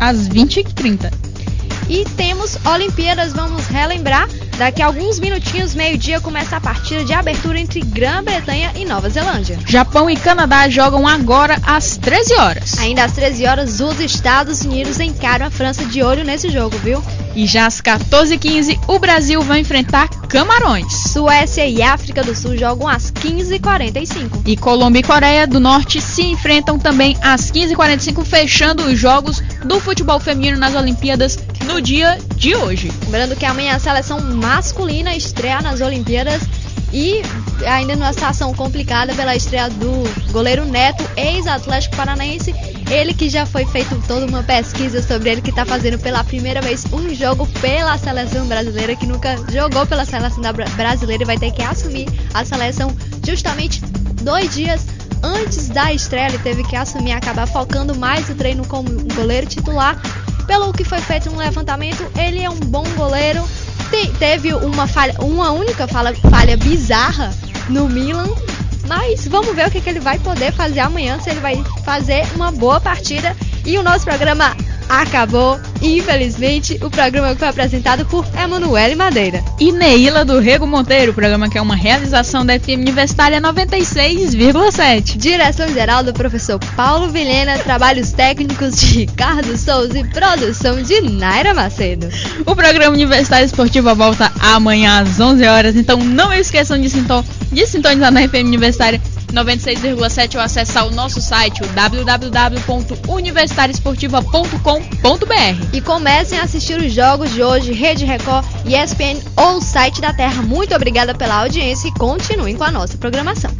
às 20h30. E temos Olimpíadas, vamos relembrar. Daqui a alguns minutinhos, meio-dia, começa a partida de abertura entre Grã-Bretanha e Nova Zelândia. Japão e Canadá jogam agora às 13 horas. Ainda às 13 horas, os Estados Unidos encaram a França de olho nesse jogo, viu? E já às 14h15, o Brasil vai enfrentar Camarões. Suécia e África do Sul jogam às 15h45. E Colômbia e Coreia do Norte se enfrentam também às 15h45, fechando os jogos do futebol feminino nas Olimpíadas no dia de hoje. Lembrando que amanhã a seleção masculina estreia nas Olimpíadas e ainda numa situação complicada pela estreia do goleiro Neto, ex-Atlético Paranaense. Ele que já foi feito toda uma pesquisa sobre ele, que está fazendo pela primeira vez um jogo pela seleção brasileira, que nunca jogou pela seleção brasileira e vai ter que assumir a seleção justamente 2 dias antes da estreia. Ele teve que assumir, acabar focando mais o treino como goleiro titular. Pelo que foi feito um levantamento, ele é um bom goleiro. Teve uma única falha bizarra no Milan, mas vamos ver o que ele vai poder fazer amanhã, se ele vai fazer uma boa partida. E o nosso programa acabou, infelizmente. O programa foi apresentado por Emanuele Madeira e Neila do Rego Monteiro. O programa que é uma realização da FM Universitária 96,7. Direção geral do professor Paulo Vilhena, trabalhos técnicos de Ricardo Souza e produção de Naira Macedo. O programa Universitário Esportiva volta amanhã às 11 horas, então não esqueçam de sintonizar na FM Universitária 96,7 ou acessar o nosso site, o www.universitariesportiva.com.br. E comecem a assistir os jogos de hoje, Rede Record, ESPN ou site da Terra. Muito obrigada pela audiência e continuem com a nossa programação.